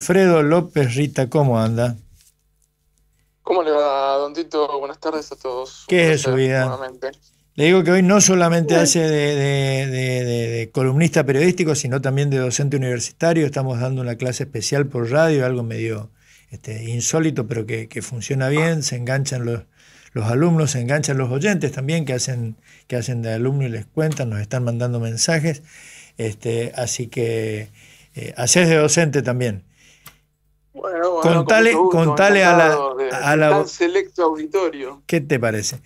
Alfredo López Rita, ¿cómo anda? ¿Cómo le va, don Tito? Buenas tardes a todos. Un ¿Qué es de su placer, vida? nuevamente. Le digo que hoy no solamente Bien. hace de columnista periodístico, sino también de docente universitario. Estamos dando una clase especial por radio, algo medio insólito, pero que funciona bien. Se enganchan los alumnos, se enganchan los oyentes también, que hacen de alumno y les cuentan, nos están mandando mensajes. Así que haces de docente también. Bueno, con mucho Contale, gusto, contale a la, encantado a de tan la, selecto auditorio. ¿qué te parece?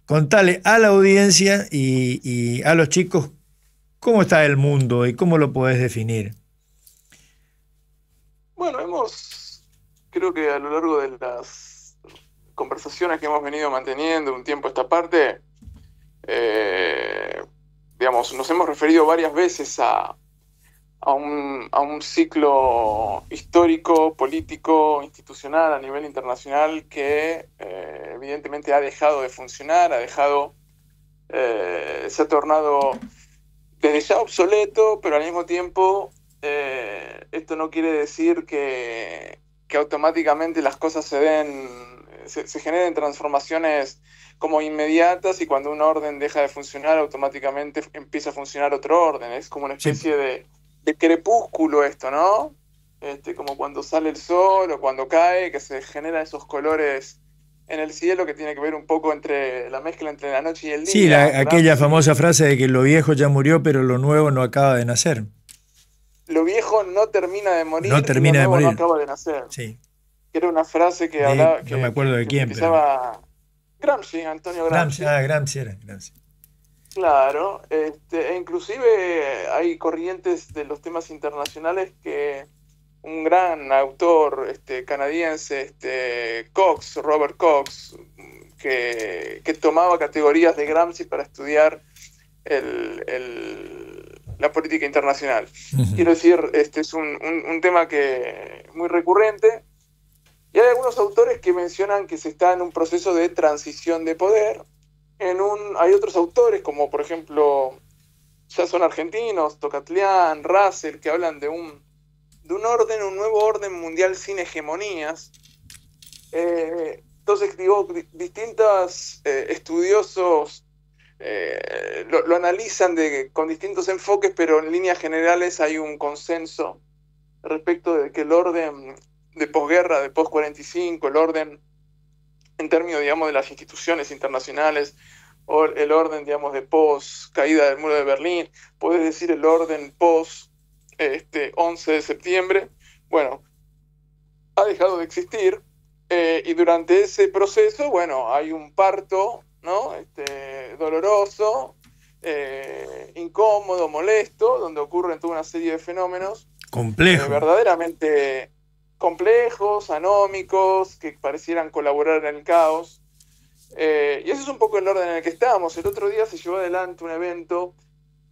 Contale a la audiencia y a los chicos cómo está el mundo y cómo lo podés definir. Bueno, creo que a lo largo de las conversaciones que hemos venido manteniendo un tiempo a esta parte, eh, digamos, nos hemos referido varias veces a un ciclo histórico, político, institucional a nivel internacional que evidentemente ha dejado de funcionar, se ha tornado desde ya obsoleto, pero al mismo tiempo esto no quiere decir que automáticamente las cosas se generen transformaciones como inmediatas y cuando un orden deja de funcionar, automáticamente empieza a funcionar otro orden. Es como una Sí, especie de crepúsculo esto, ¿no? Como cuando sale el sol o cuando cae, que se generan esos colores en el cielo que tiene que ver un poco entre la mezcla entre la noche y el sí, día. aquella famosa Gramsci, frase de que lo viejo ya murió, pero lo nuevo no acaba de nacer. lo viejo no termina de No morir y lo termina de nuevo no morir. acaba de nacer. Sí, Era una frase que hablaba, no me acuerdo de que quién, pero utilizaba Gramsci, Antonio Gramsci, Gramsci. Gramsci era Gramsci. Claro, e inclusive hay corrientes de los temas internacionales que un gran autor canadiense, Robert Cox, que tomaba categorías de Gramsci para estudiar la política internacional. Ujú. Quiero decir, este es un tema que muy recurrente y hay algunos autores que mencionan que se está en un proceso de transición de poder. Hay otros autores, como por ejemplo, ya son argentinos, Tocatlián, Russell, que hablan un nuevo orden mundial sin hegemonías. Entonces, digo, distintos estudiosos lo analizan con distintos enfoques, pero en líneas generales hay un consenso respecto de que el orden de posguerra, de post-45, el orden en términos, digamos, de las instituciones internacionales, o el orden, digamos, de post-caída del muro de Berlín, puedes decir el orden post-11 de septiembre, bueno, ha dejado de existir, y durante ese proceso, bueno, hay un parto, ¿no? Doloroso, incómodo, molesto, donde ocurren toda una serie de fenómenos Complejo. verdaderamente complejos, anómicos, que parecieran colaborar en el caos. Y ese es un poco el orden en el que estamos. El otro día se llevó adelante un evento.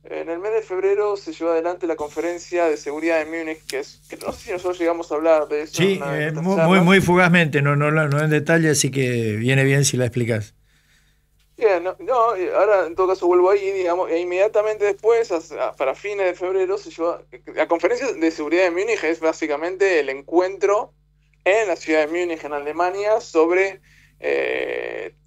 En el mes de febrero se llevó adelante la conferencia de seguridad de Múnich, que no sé si nosotros llegamos a hablar de eso en Sí, una de nuestras muy charlas. fugazmente, no en detalle, así que viene bien si la explicas. Bien, no, y ahora en todo caso vuelvo ahí, digamos, e inmediatamente después, para fines de febrero, se llevó. La conferencia de seguridad de Múnich es básicamente el encuentro en la ciudad de Múnich, en Alemania, sobre,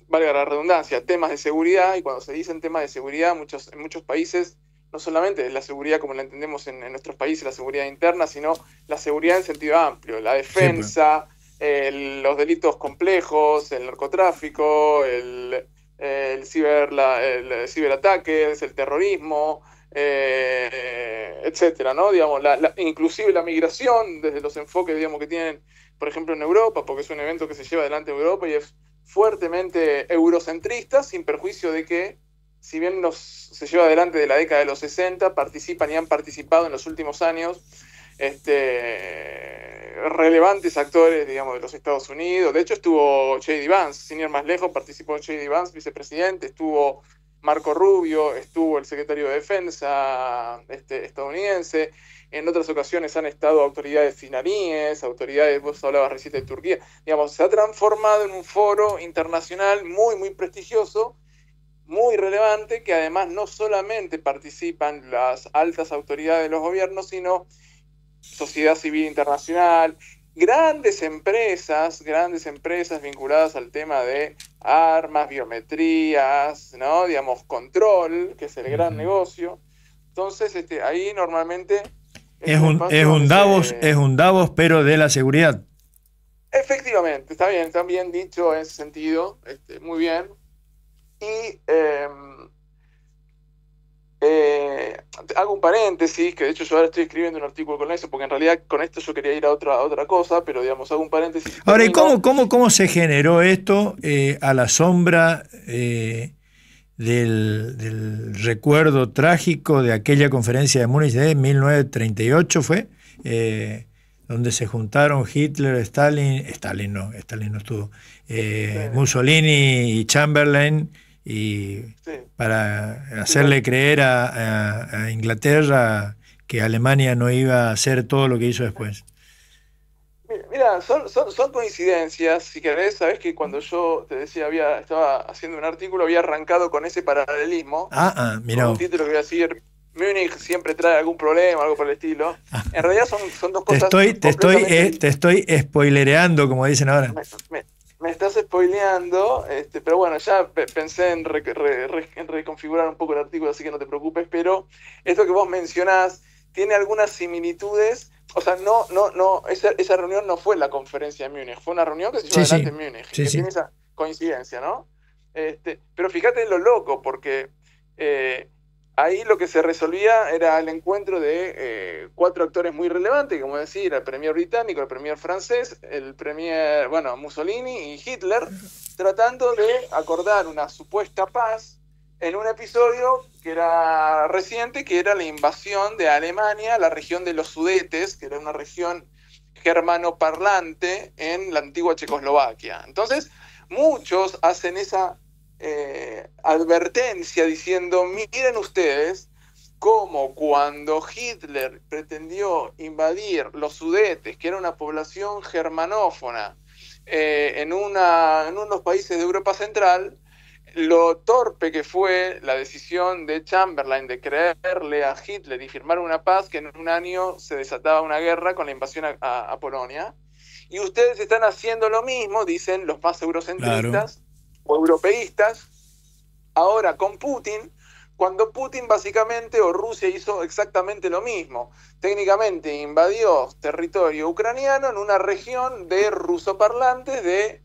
valga la redundancia, temas de seguridad. Y cuando se dicen temas de seguridad, en muchos países, no solamente la seguridad como la entendemos en nuestros países, la seguridad interna, sino la seguridad en sentido amplio, la Sí, pues. defensa, los delitos complejos, el narcotráfico, el ciberataques, el terrorismo, etcétera, ¿no? Digamos, inclusive la migración, desde los enfoques, digamos, que tienen, por ejemplo, en Europa, porque es un evento que se lleva adelante en Europa y es fuertemente eurocentrista, sin perjuicio de que, si bien se lleva adelante de la década de los 60, participan y han participado en los últimos años relevantes actores, digamos, de los Estados Unidos. De hecho, estuvo J.D. Vance, sin ir más lejos, participó J.D. Vance, vicepresidente, estuvo Marco Rubio, estuvo el secretario de Defensa estadounidense. En otras ocasiones han estado autoridades iraníes, autoridades, vos hablabas recién de Turquía. Digamos, se ha transformado en un foro internacional muy, muy prestigioso, muy relevante, que además no solamente participan las altas autoridades de los gobiernos, sino sociedad civil internacional, grandes empresas vinculadas al tema de armas, biometrías, ¿no? Digamos, control, que es el gran negocio. Entonces, ahí normalmente es un Davos, es un Davos, pero de la seguridad. Efectivamente, está bien dicho en ese sentido, muy bien. Y hago un paréntesis, que de hecho yo ahora estoy escribiendo un artículo con eso, porque en realidad con esto yo quería ir a otra cosa, pero digamos, hago un paréntesis. Ahora, ¿y cómo se generó esto a la sombra del recuerdo trágico de aquella conferencia de Múnich de 1938 fue? Donde se juntaron Hitler, Stalin no estuvo, Mussolini y Chamberlain, para hacerle creer a Inglaterra que Alemania no iba a hacer todo lo que hizo después. Mira, son coincidencias, si querés. Sabés que cuando yo te decía, estaba haciendo un artículo, había arrancado con ese paralelismo. Mira. Con un título que voy a decir: Múnich siempre trae algún problema, algo por el estilo. En realidad son dos cosas. Te estoy spoilereando, como dicen ahora. Me estás spoileando, pero bueno, ya pensé en reconfigurar un poco el artículo, así que no te preocupes. Pero esto que vos mencionás tiene algunas similitudes. O sea, esa reunión no fue la conferencia de Múnich, fue una reunión que se llevó adelante en Múnich, que tiene esa coincidencia, ¿no? Pero fíjate lo loco, porque ahí lo que se resolvía era el encuentro de 4 actores muy relevantes, como decir, el premier británico, el premier francés, el premier, Mussolini y Hitler, tratando de acordar una supuesta paz en un episodio que era reciente, que era la invasión de Alemania a la región de los Sudetes, que era una región germanoparlante en la antigua Checoslovaquia. Entonces, muchos hacen esa advertencia diciendo: miren ustedes cómo cuando Hitler pretendió invadir los Sudetes, que era una población germanófona, en unos países de Europa Central, lo torpe que fue la decisión de Chamberlain de creerle a Hitler y firmar una paz, que en un año se desataba una guerra con la invasión a Polonia. Y ustedes están haciendo lo mismo, dicen los más eurocentristas, claro, o europeístas, ahora con Putin, cuando Putin básicamente, o Rusia, hizo exactamente lo mismo. Técnicamente invadió territorio ucraniano en una región de rusoparlantes,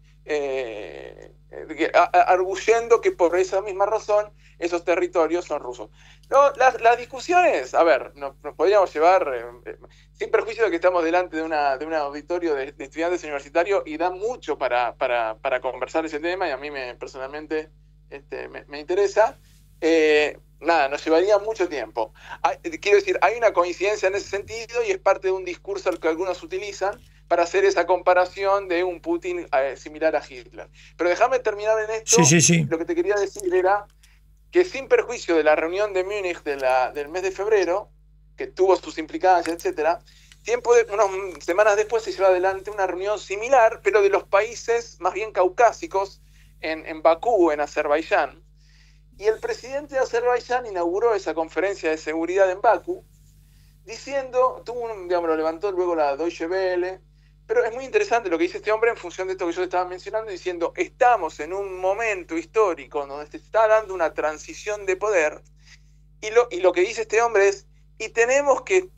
arguyendo que por esa misma razón esos territorios son rusos. No, las discusiones, a ver, nos podríamos llevar, sin perjuicio de que estamos delante de un auditorio de estudiantes universitarios, y da mucho para conversar ese tema, y a mí personalmente me interesa. Nos llevaría mucho tiempo. Quiero decir, hay una coincidencia en ese sentido, y es parte de un discurso al que algunos utilizan para hacer esa comparación de un Putin similar a Hitler. Pero déjame terminar en esto. Sí. Lo que te quería decir era que, sin perjuicio de la reunión de Múnich del mes de febrero, que tuvo sus implicancias, etcétera, unas semanas después se lleva adelante una reunión similar, pero de los países más bien caucásicos, en Bakú, en Azerbaiyán. Y el presidente de Azerbaiyán inauguró esa conferencia de seguridad en Bakú, diciendo, lo levantó luego la Deutsche Welle, pero es muy interesante lo que dice este hombre en función de esto que yo estaba mencionando, diciendo: estamos en un momento histórico donde se está dando una transición de poder, y lo que dice este hombre es: y tenemos que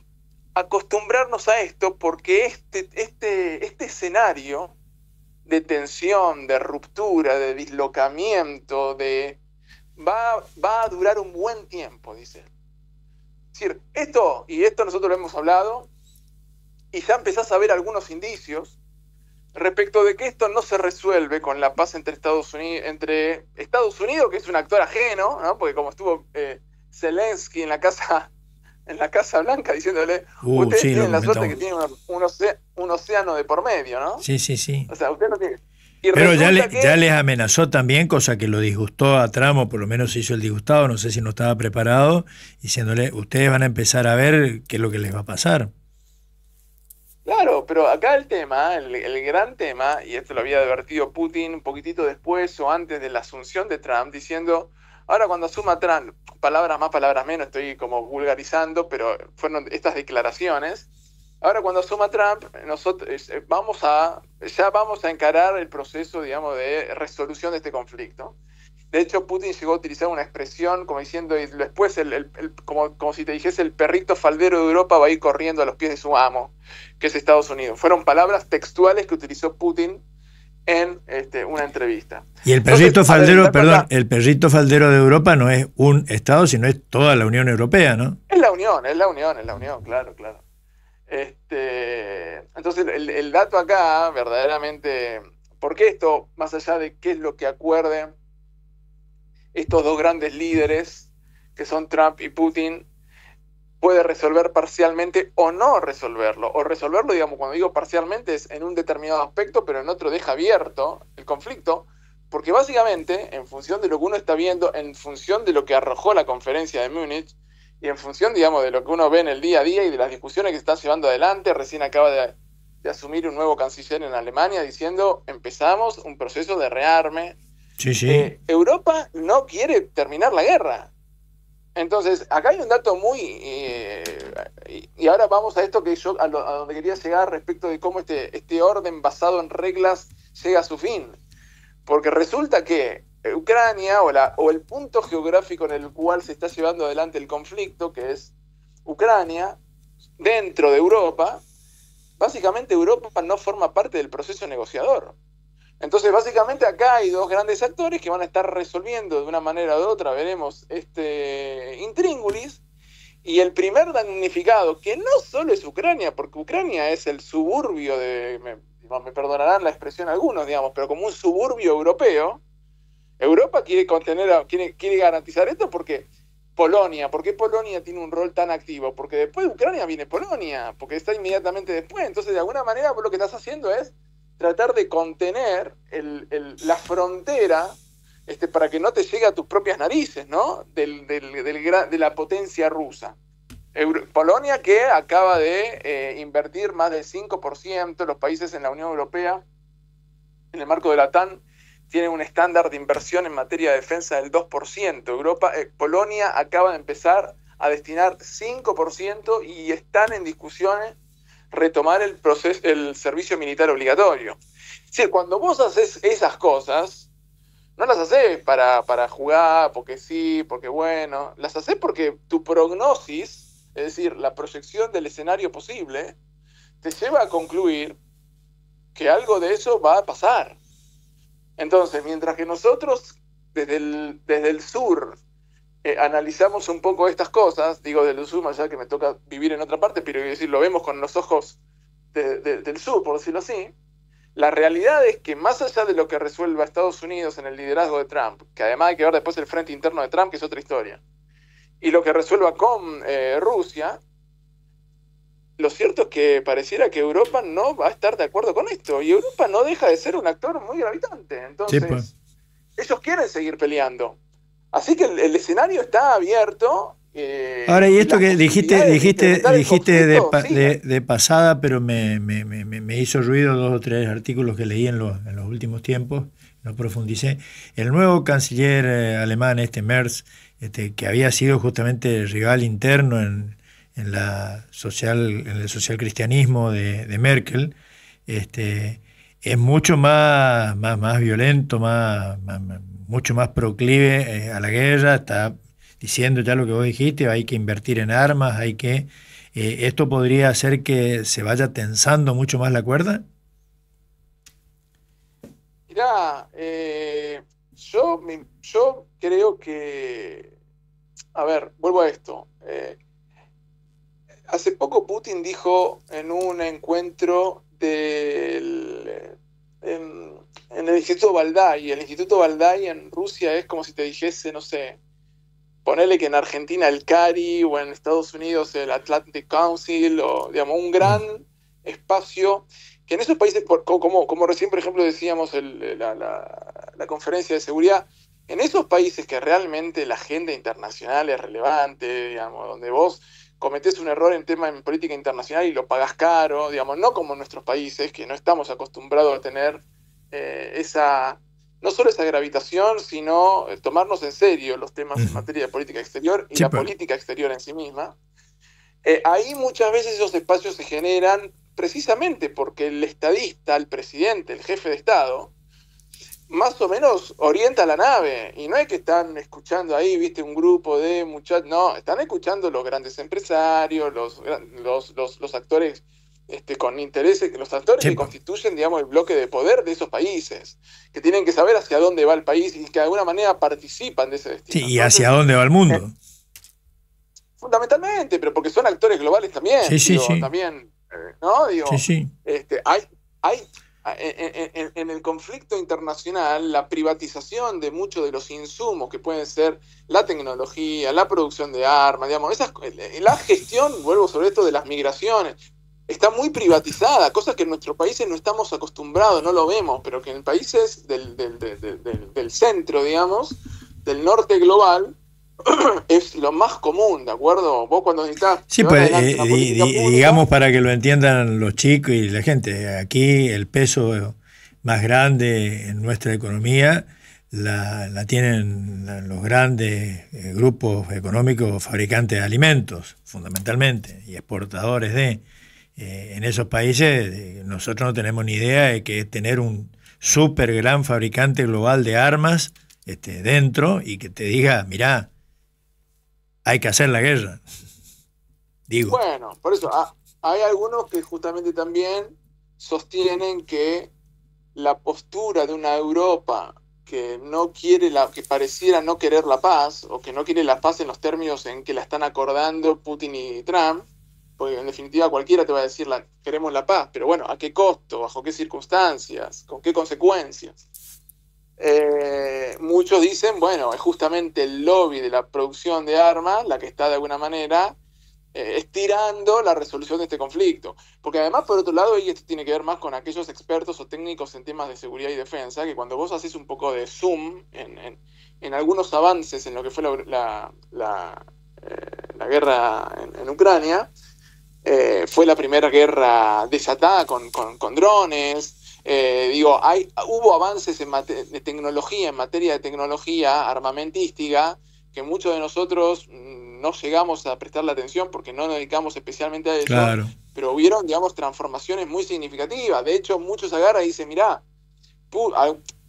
acostumbrarnos a esto, porque este escenario de tensión, de ruptura, de dislocamiento, va a durar un buen tiempo, dice. Es decir, esto nosotros lo hemos hablado, y ya empezás a ver algunos indicios respecto de que esto no se resuelve con la paz entre Estados Unidos, que es un actor ajeno, ¿no? Porque como estuvo Zelensky en la Casa Blanca diciéndole: ustedes tienen la suerte que tienen un océano de por medio, ¿no? Sí. O sea, usted no tiene... Pero ya les amenazó también, cosa que lo disgustó a Trump, o por lo menos se hizo el disgustado, no sé si no estaba preparado, diciéndole: ustedes van a empezar a ver qué es lo que les va a pasar. Claro, pero acá el tema, el gran tema, y esto lo había advertido Putin un poquitito después o antes de la asunción de Trump, diciendo: ahora cuando asuma Trump, palabras más, palabras menos, estoy como vulgarizando, pero fueron estas declaraciones, Ahora cuando asuma Trump, nosotros ya vamos a encarar el proceso, digamos, de resolución de este conflicto. De hecho, Putin llegó a utilizar una expresión como diciendo, y después como si te dijese, el perrito faldero de Europa va a ir corriendo a los pies de su amo, que es Estados Unidos. Fueron palabras textuales que utilizó Putin en una entrevista. Y el perrito faldero, perdón, el perrito faldero de Europa no es un Estado, sino es toda la Unión Europea, ¿no? Es la Unión, claro. Entonces, el dato acá, verdaderamente, porque esto, más allá de qué es lo que acuerden estos dos grandes líderes, que son Trump y Putin, puede resolver parcialmente o no resolverlo. O resolverlo, digamos, cuando digo parcialmente, es en un determinado aspecto, pero en otro deja abierto el conflicto, porque básicamente, en función de lo que uno está viendo, en función de lo que arrojó la conferencia de Múnich, y en función, digamos, de lo que uno ve en el día a día y de las discusiones que se están llevando adelante, recién acaba de asumir un nuevo canciller en Alemania diciendo, empezamos un proceso de rearme. Sí. Europa no quiere terminar la guerra. Entonces, acá hay un dato muy... y ahora vamos a esto que yo a donde quería llegar respecto de cómo este orden basado en reglas llega a su fin. Porque resulta que Ucrania o el punto geográfico en el cual se está llevando adelante el conflicto, que es Ucrania, dentro de Europa, básicamente Europa no forma parte del proceso negociador. Entonces, básicamente acá hay dos grandes actores que van a estar resolviendo de una manera u otra, veremos, intríngulis, y el primer damnificado, que no solo es Ucrania, porque Ucrania es el suburbio me perdonarán la expresión algunos, digamos, pero como un suburbio europeo. Europa quiere quiere garantizar esto porque ¿por qué Polonia tiene un rol tan activo? Porque después de Ucrania viene Polonia, porque está inmediatamente después. Entonces, de alguna manera, vos lo que estás haciendo es tratar de contener la frontera para que no te llegue a tus propias narices, ¿no? De la potencia rusa. Polonia, que acaba de invertir más del 5%, los países en la Unión Europea, en el marco de la OTAN, tienen un estándar de inversión en materia de defensa del 2%. Polonia acaba de empezar a destinar 5% y están en discusiones retomar el servicio militar obligatorio. Es decir, cuando vos haces esas cosas, no las haces para jugar, porque sí, porque bueno, las haces porque tu prognosis, es decir, la proyección del escenario posible, te lleva a concluir que algo de eso va a pasar. Entonces, mientras que nosotros desde el sur analizamos un poco estas cosas, digo desde el sur, más allá que me toca vivir en otra parte, pero decir, lo vemos con los ojos del sur, por decirlo así, la realidad es que más allá de lo que resuelva Estados Unidos en el liderazgo de Trump, que además hay que ver después el frente interno de Trump, que es otra historia, y lo que resuelva con Rusia, lo cierto es que pareciera que Europa no va a estar de acuerdo con esto, y Europa no deja de ser un actor muy gravitante. Entonces, sí, pues, ellos quieren seguir peleando. Así que el escenario está abierto. Ahora, y esto que dijiste de pasada, pero me hizo ruido 2 o 3 artículos que leí en los últimos tiempos, no profundicé. El nuevo canciller alemán, Merz, que había sido justamente rival interno en el socialcristianismo de Merkel, es mucho más violento, mucho más proclive a la guerra, está diciendo ya lo que vos dijiste, hay que invertir en armas, ¿esto podría hacer que se vaya tensando mucho más la cuerda? Mirá, yo creo que, a ver, vuelvo a esto. Hace poco Putin dijo en un encuentro en el Instituto Valdai. El Instituto Valdai en Rusia es como si te dijese, no sé, ponerle que en Argentina el CARI o en Estados Unidos el Atlantic Council, o digamos un gran espacio que en esos países, como recién por ejemplo decíamos la conferencia de seguridad, en esos países que realmente la agenda internacional es relevante, digamos, donde vos cometés un error en política internacional y lo pagás caro, digamos, no como en nuestros países, que no estamos acostumbrados a tener no solo esa gravitación, sino tomarnos en serio los temas en materia de política exterior y la política exterior en sí misma. Ahí muchas veces esos espacios se generan precisamente porque el estadista, el presidente, el jefe de Estado, más o menos orienta la nave. Y no es que están escuchando ahí, viste, un grupo de muchachos, no, están escuchando los grandes empresarios, los actores con intereses, los actores Sí, que constituyen, digamos, el bloque de poder de esos países, que tienen que saber hacia dónde va el país y que de alguna manera participan de ese sí, destino. y hacia Entonces, dónde va el mundo. fundamentalmente, pero porque son actores globales Sí, también, sí, digo, sí, también, ¿no? sí, Digo, sí. hay en el conflicto internacional la privatización de muchos de los insumos que pueden ser la tecnología, la producción de armas, digamos, la gestión, vuelvo sobre esto de las migraciones, está muy privatizada, cosas que en nuestros países no estamos acostumbrados, no lo vemos, pero que en países del centro, digamos, del norte global, es lo más común, ¿de acuerdo? Vos cuando necesitas Sí, llevar pues adelante una política pública, digamos para que lo entiendan los chicos y la gente, aquí el peso más grande en nuestra economía la tienen los grandes grupos económicos fabricantes de alimentos, fundamentalmente, y exportadores de. En esos países nosotros no tenemos ni idea de que es tener un súper gran fabricante global de armas dentro y que te diga, mirá, hay que hacer la guerra. Digo. bueno, por eso hay algunos que justamente también sostienen que la postura de una Europa que no quiere que pareciera no querer la paz, o que no quiere la paz en los términos en que la están acordando Putin y Trump, porque en definitiva cualquiera te va a decir queremos la paz, pero bueno, ¿a qué costo? ¿Bajo qué circunstancias? ¿Con qué consecuencias? Muchos dicen, bueno, es justamente el lobby de la producción de armas la que está de alguna manera estirando la resolución de este conflicto. Porque además, por otro lado, y esto tiene que ver más con aquellos expertos o técnicos en temas de seguridad y defensa, que cuando vos haces un poco de zoom en algunos avances en lo que fue la guerra en Ucrania, fue la primera guerra desatada con drones. Hubo avances de tecnología, en materia de tecnología armamentística, que muchos de nosotros no llegamos a prestarle atención porque no nos dedicamos especialmente a eso, Claro. pero hubieron, digamos, transformaciones muy significativas. De hecho, muchos agarran y dicen, mirá,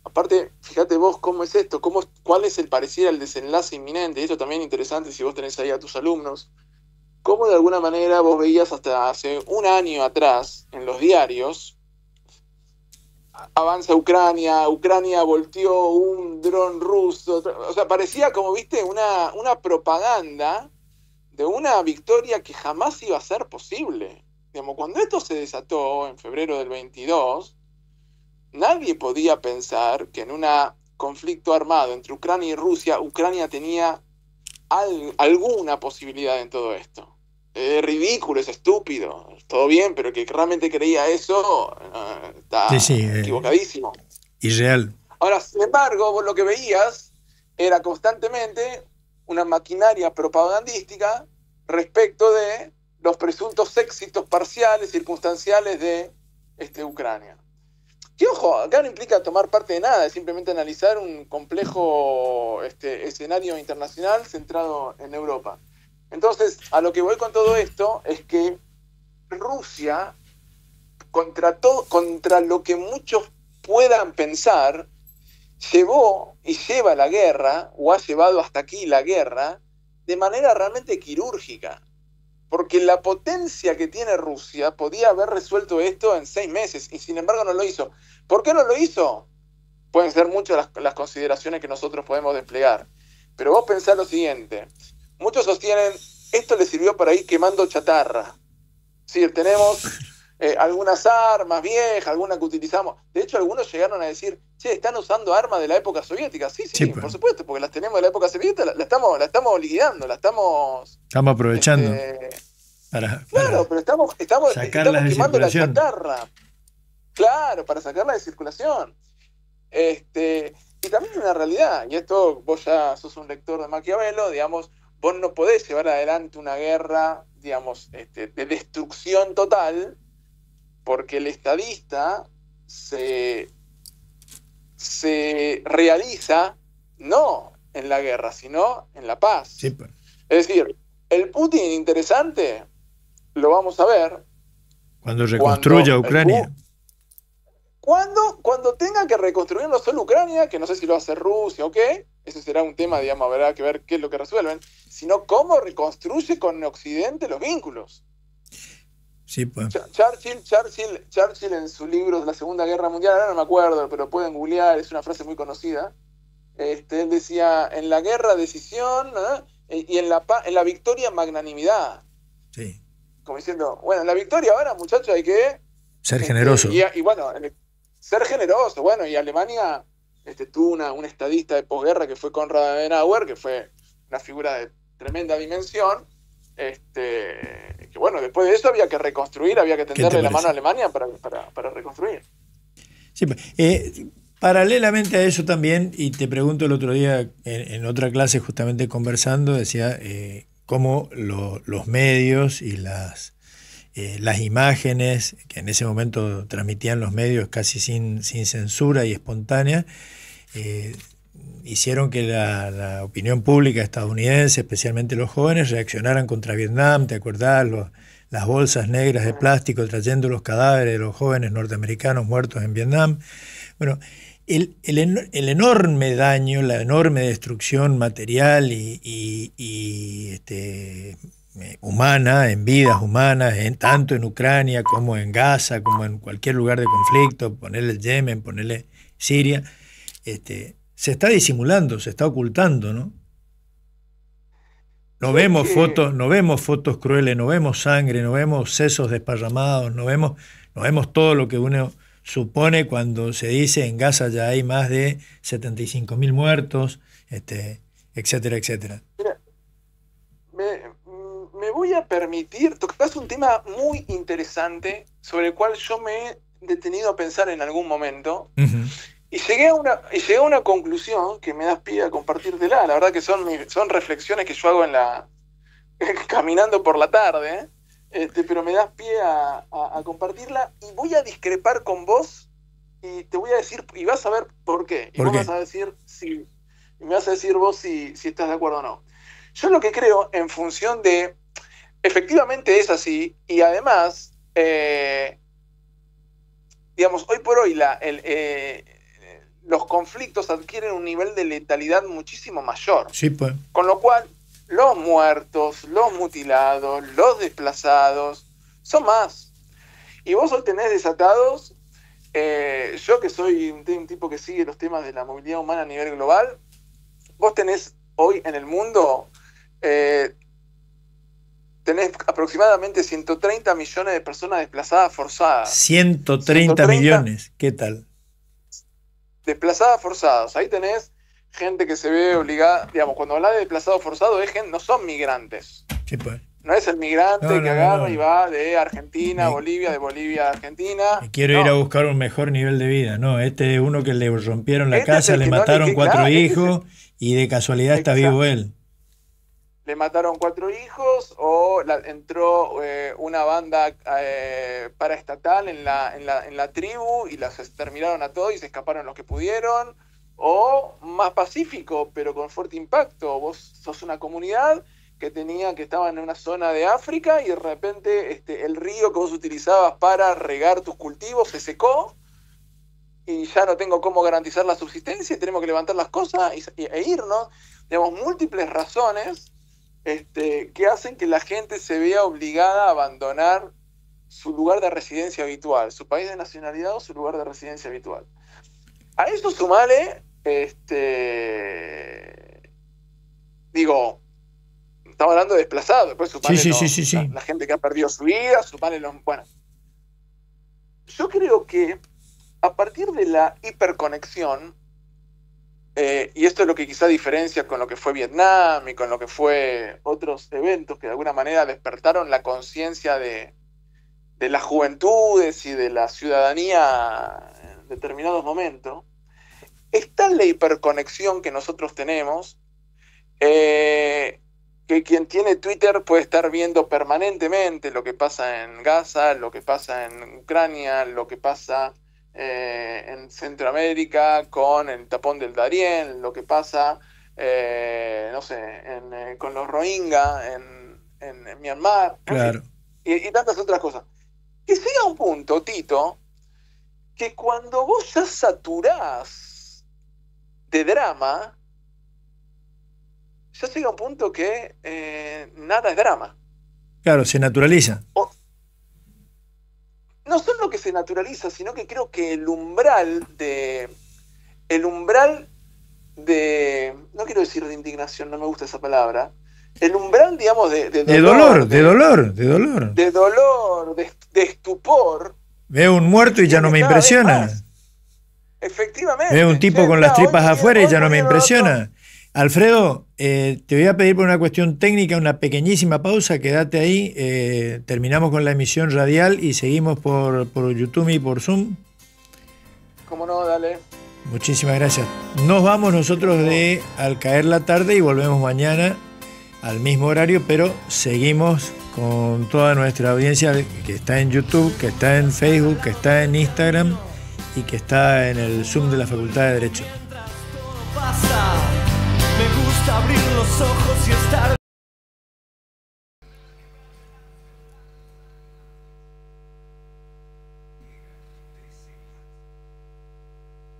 aparte, fíjate vos cómo es esto, cuál es el parecido al desenlace inminente, y esto también es interesante si vos tenés ahí a tus alumnos, cómo de alguna manera vos veías hasta hace un año atrás en los diarios, avanza Ucrania, Ucrania volteó un dron ruso, o sea, parecía como, viste, una propaganda de una victoria que jamás iba a ser posible. Digamos, cuando esto se desató en febrero del 22, nadie podía pensar que en un conflicto armado entre Ucrania y Rusia, Ucrania tenía alguna posibilidad en todo esto. Es ridículo, es estúpido, todo bien, pero que realmente creía eso está Sí, equivocadísimo. irreal. Ahora, sin embargo, vos lo que veías era constantemente una maquinaria propagandística respecto de los presuntos éxitos parciales, circunstanciales de Ucrania. Que ojo, acá no implica tomar parte de nada, es simplemente analizar un complejo escenario internacional centrado en Europa. Entonces, a lo que voy con todo esto es que Rusia, contra lo que muchos puedan pensar, llevó y lleva la guerra, o ha llevado hasta aquí la guerra, de manera realmente quirúrgica. Porque la potencia que tiene Rusia podía haber resuelto esto en 6 meses, y sin embargo no lo hizo. ¿Por qué no lo hizo? Pueden ser muchas las consideraciones que nosotros podemos desplegar. Pero vos pensás lo siguiente. Muchos sostienen, esto le sirvió para ir quemando chatarra. Sí, tenemos algunas armas viejas, algunas que utilizamos. De hecho, algunos llegaron a decir, che, están usando armas de la época soviética. Sí, Sí, por supuesto, porque las tenemos de la época soviética, la estamos liquidando, la estamos... estamos aprovechando Claro, pero estamos sacarlas de quemando la circulación. chatarra. Claro, para sacarla de circulación. Y también una realidad, y esto vos ya sos un lector de Maquiavelo, digamos, vos no podés llevar adelante una guerra, digamos, de destrucción total, porque el estadista se realiza no en la guerra, sino en la paz. Sí, pues. Es decir, el Putin interesante lo vamos a ver cuando reconstruya Ucrania. Cuando tenga que reconstruir no solo Ucrania, que no sé si lo va a hacer Rusia o qué, ese será un tema, digamos, habrá que ver qué es lo que resuelven, sino cómo reconstruye con Occidente los vínculos. Sí, pues. Churchill en su libro de la Segunda Guerra Mundial, ahora no me acuerdo, pero pueden googlear, es una frase muy conocida. Él decía, en la guerra decisión, y en la victoria magnanimidad. Sí. Como diciendo, bueno, en la victoria ahora, muchachos, hay que ser generoso. Y bueno, ser generoso. Bueno, y Alemania tuvo un estadista de posguerra que fue Konrad Adenauer, que fue una figura de tremenda dimensión. Que bueno, después de eso había que reconstruir, había que tenderle la mano a Alemania para reconstruir. Sí, paralelamente a eso también, y te pregunto el otro día en otra clase justamente conversando, decía cómo los medios y las imágenes que en ese momento transmitían los medios casi sin censura y espontánea, hicieron que la opinión pública estadounidense, especialmente los jóvenes, reaccionaran contra Vietnam. ¿Te acordás? Las bolsas negras de plástico trayendo los cadáveres de los jóvenes norteamericanos muertos en Vietnam. Bueno, el enorme daño, la enorme destrucción material y humana, en vidas humanas, tanto en Ucrania como en Gaza, como en cualquier lugar de conflicto, ponerle Yemen, ponerle Siria, se está disimulando, se está ocultando, ¿no? No vemos fotos crueles, no vemos sangre, no vemos sesos desparramados, no vemos todo lo que uno supone cuando se dice en Gaza ya hay más de 75.000 muertos, etcétera, etcétera. Mira, me voy a permitir, tocas un tema muy interesante sobre el cual yo me he detenido a pensar en algún momento. Uh-huh. Y llegué a una conclusión que me das pie a compartírtela. La verdad que son reflexiones que yo hago caminando por la tarde, pero me das pie a compartirla y voy a discrepar con vos y te voy a decir, y vas a ver por qué. Y vos vas a decir y me vas a decir vos si estás de acuerdo o no. Yo lo que creo, en función de, efectivamente es así, y además, digamos, hoy por hoy los conflictos adquieren un nivel de letalidad muchísimo mayor. Sí, pues. Con lo cual, los muertos, los mutilados, los desplazados, son más. Y vos hoy tenés desatados, yo que soy un tipo que sigue los temas de la movilidad humana a nivel global, vos tenés hoy en el mundo, tenés aproximadamente 130 millones de personas desplazadas forzadas. 130 millones, ¿qué tal? Desplazadas forzadas. Ahí tenés gente que se ve obligada, digamos, cuando hablas de desplazados forzados, no son migrantes. Sí, pues. No es el migrante que agarra y va de Argentina a Bolivia, de Bolivia a Argentina. Quiero ir a buscar un mejor nivel de vida. No, este es uno que le rompieron la casa, le mataron 4 hijos y de casualidad está vivo él. Le mataron 4 hijos o entró una banda paraestatal en la tribu y las exterminaron a todos y se escaparon los que pudieron. O más pacífico, pero con fuerte impacto. Vos sos una comunidad que estaba en una zona de África y de repente el río que vos utilizabas para regar tus cultivos se secó y ya no tengo cómo garantizar la subsistencia y tenemos que levantar las cosas e irnos. Tenemos múltiples razones que hacen que la gente se vea obligada a abandonar su lugar de residencia habitual, su país de nacionalidad o su lugar de residencia habitual. A eso sumale, estamos hablando de desplazados, después sumale la gente que ha perdido su vida, bueno. Yo creo que a partir de la hiperconexión, y esto es lo que quizá diferencia con lo que fue Vietnam y con lo que fue otros eventos que de alguna manera despertaron la conciencia de las juventudes y de la ciudadanía en determinados momentos, está la hiperconexión que nosotros tenemos, que quien tiene Twitter puede estar viendo permanentemente lo que pasa en Gaza, lo que pasa en Ucrania, lo que pasa en Centroamérica con el tapón del Darién, lo que pasa, con los Rohingya en Myanmar. Claro. y tantas otras cosas. Que llega un punto, Tito, que cuando vos ya saturás de drama, ya llega un punto que nada es drama. Claro, se naturaliza. No solo que se naturaliza, sino que creo que el umbral de, no quiero decir de indignación, no me gusta esa palabra, el umbral, digamos, de dolor, de estupor. Veo un muerto y ya no me impresiona. Efectivamente. Veo un tipo con las tripas afuera y ya no me impresiona. Alfredo, te voy a pedir por una cuestión técnica una pequeñísima pausa, quédate ahí, terminamos con la emisión radial y seguimos por YouTube y por Zoom. Cómo no, dale. Muchísimas gracias. Nos vamos nosotros de Al Caer la Tarde y volvemos mañana al mismo horario, pero seguimos con toda nuestra audiencia que está en YouTube, que está en Facebook, que está en Instagram y que está en el Zoom de la Facultad de Derecho. Me gusta abrir los ojos y estar...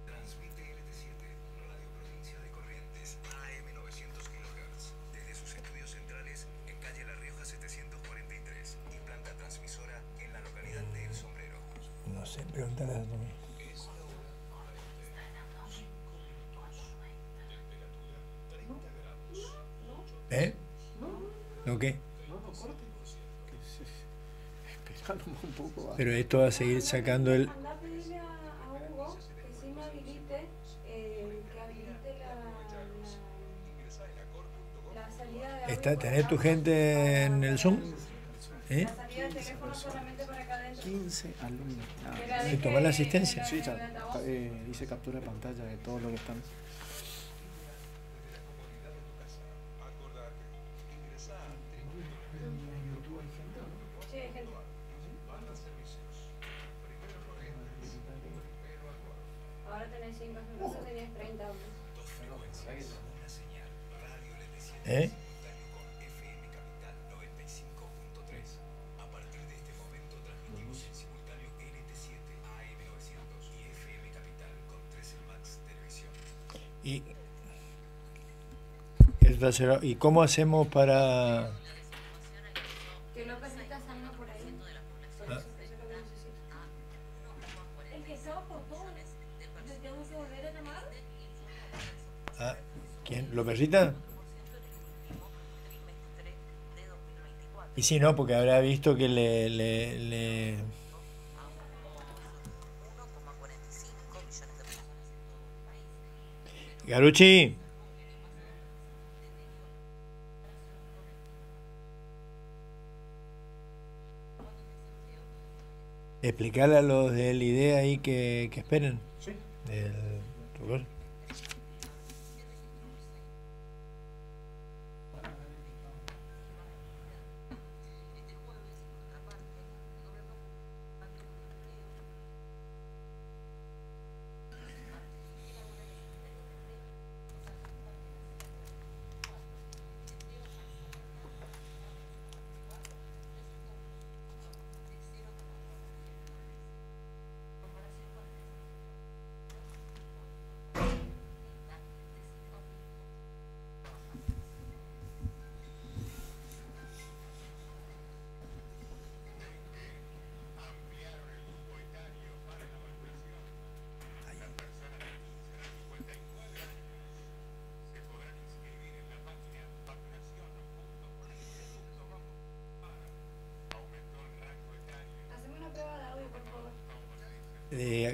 Transmite LT7, Radio Provincia de Corrientes, AM 900 kHz, desde sus estudios centrales en calle La Rioja 743 y planta transmisora en la localidad de El Sombrero. No sé, pregúntale a Tommy. ¿Eh? ¿No qué? Un poco, pero esto va a seguir sacando el... Anda a pedirle a Hugo que sí me habilite, que habilite la salida de audio. ¿Tenés tu gente en el Zoom? ¿Eh? La salida de teléfono solamente para acá adentro. 15 alumnos. ¿Y tomar la asistencia? Sí, ya hice captura de pantalla de todo lo que están. Sí, hay gente. Ahora tenés 5, entonces tenías 30 audios. ¿Eh? ¿Y cómo hacemos para...? Que López está salga por ahí. El que estaba por todo. ¿Te tengo que volver a llamar? Ah, ¿quién? ¿López Rita? Y si no, porque habrá visto que le... Garucci. Explicarle a los del IDEA ahí que esperen. Sí.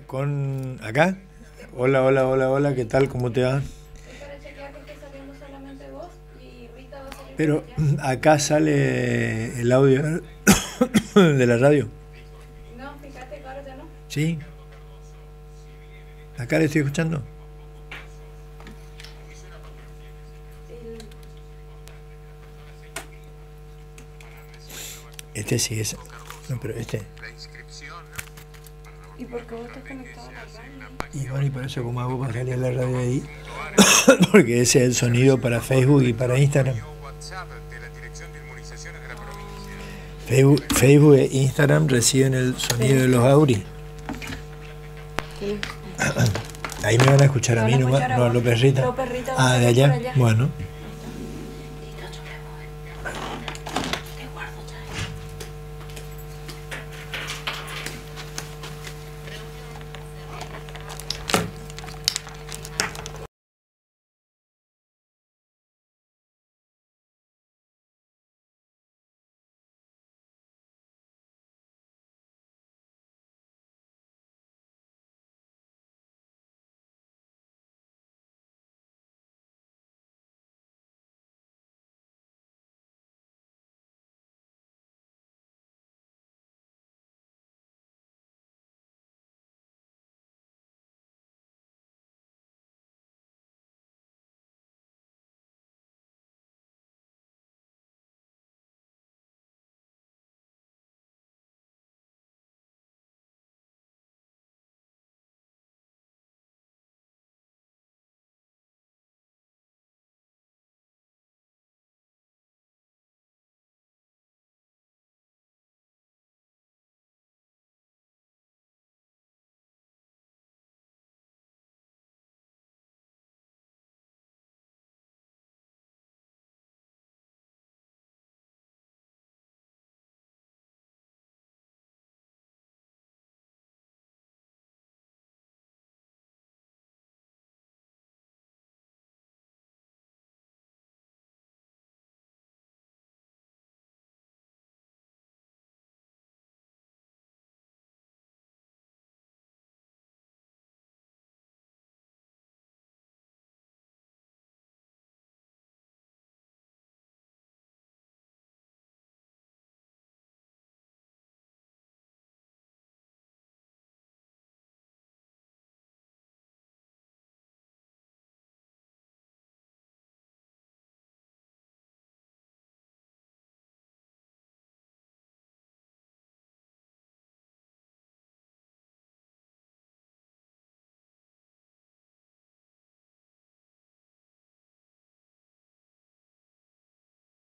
Con acá. Hola, ¿qué tal? ¿Cómo te va? Es para chequear que esté saliendo solamente vos y Rita va a salir. Pero acá sale el audio de la radio. No, fíjate que ahora ya no. Sí. Acá le estoy escuchando. Este sí es. No, pero este. ¿Y por qué vos estás conectado a la radio? Y bueno, y por eso, ¿cómo hago para salir a la radio ahí? Porque ese es el sonido para Facebook y para Instagram. Facebook e Instagram reciben el sonido de los auris. Ahí me van a escuchar a mí nomás, no a los perritos. Ah, de allá. Bueno.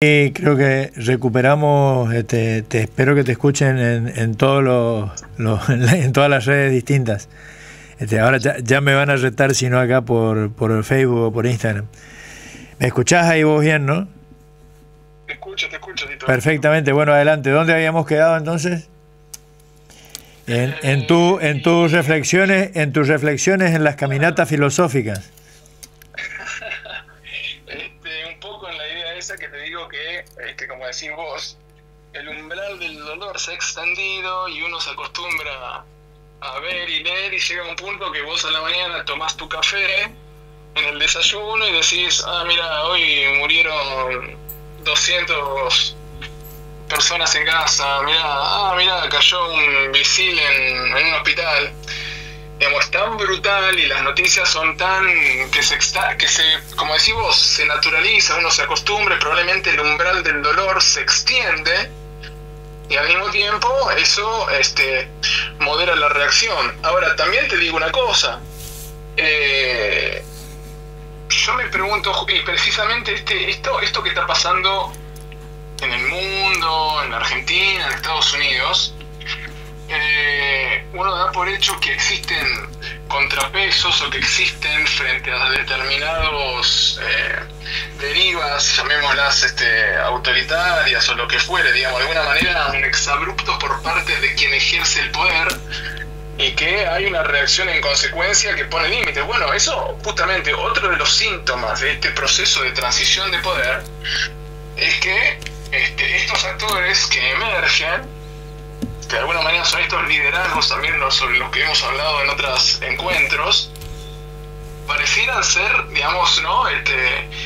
Y creo que recuperamos, espero que te escuchen en todos en todas las redes distintas. Ahora ya me van a retar, si no acá por Facebook o por Instagram. ¿Me escuchás ahí vos bien, no? Te escucho, Tito. Perfectamente, bueno, adelante. ¿Dónde habíamos quedado entonces? En tus reflexiones en las caminatas filosóficas. Un poco en la idea esa que te digo que, como decís vos, el umbral del dolor se ha extendido y uno se acostumbra a ver y leer y llega a un punto que vos a la mañana tomás tu café en el desayuno y decís, mira, hoy murieron 200 personas en Gaza, mira, cayó un misil en un hospital. Digamos, es tan brutal y las noticias son tan que se como decís vos, se naturaliza, uno se acostumbra y probablemente el umbral del dolor se extiende y al mismo tiempo eso modera la reacción. Ahora, también te digo una cosa, yo me pregunto, y precisamente esto que está pasando en el mundo, en Argentina, en Estados Unidos, uno da por hecho que existen contrapesos o que existen frente a determinados derivas, llamémoslas autoritarias o lo que fuere, digamos, de alguna manera un exabrupto por parte de quien ejerce el poder y que hay una reacción en consecuencia que pone límites. Bueno, eso justamente otro de los síntomas de este proceso de transición de poder es que estos actores que emergen, de alguna manera son estos liderazgos también sobre los que hemos hablado en otros encuentros, parecieran ser, digamos, ¿no?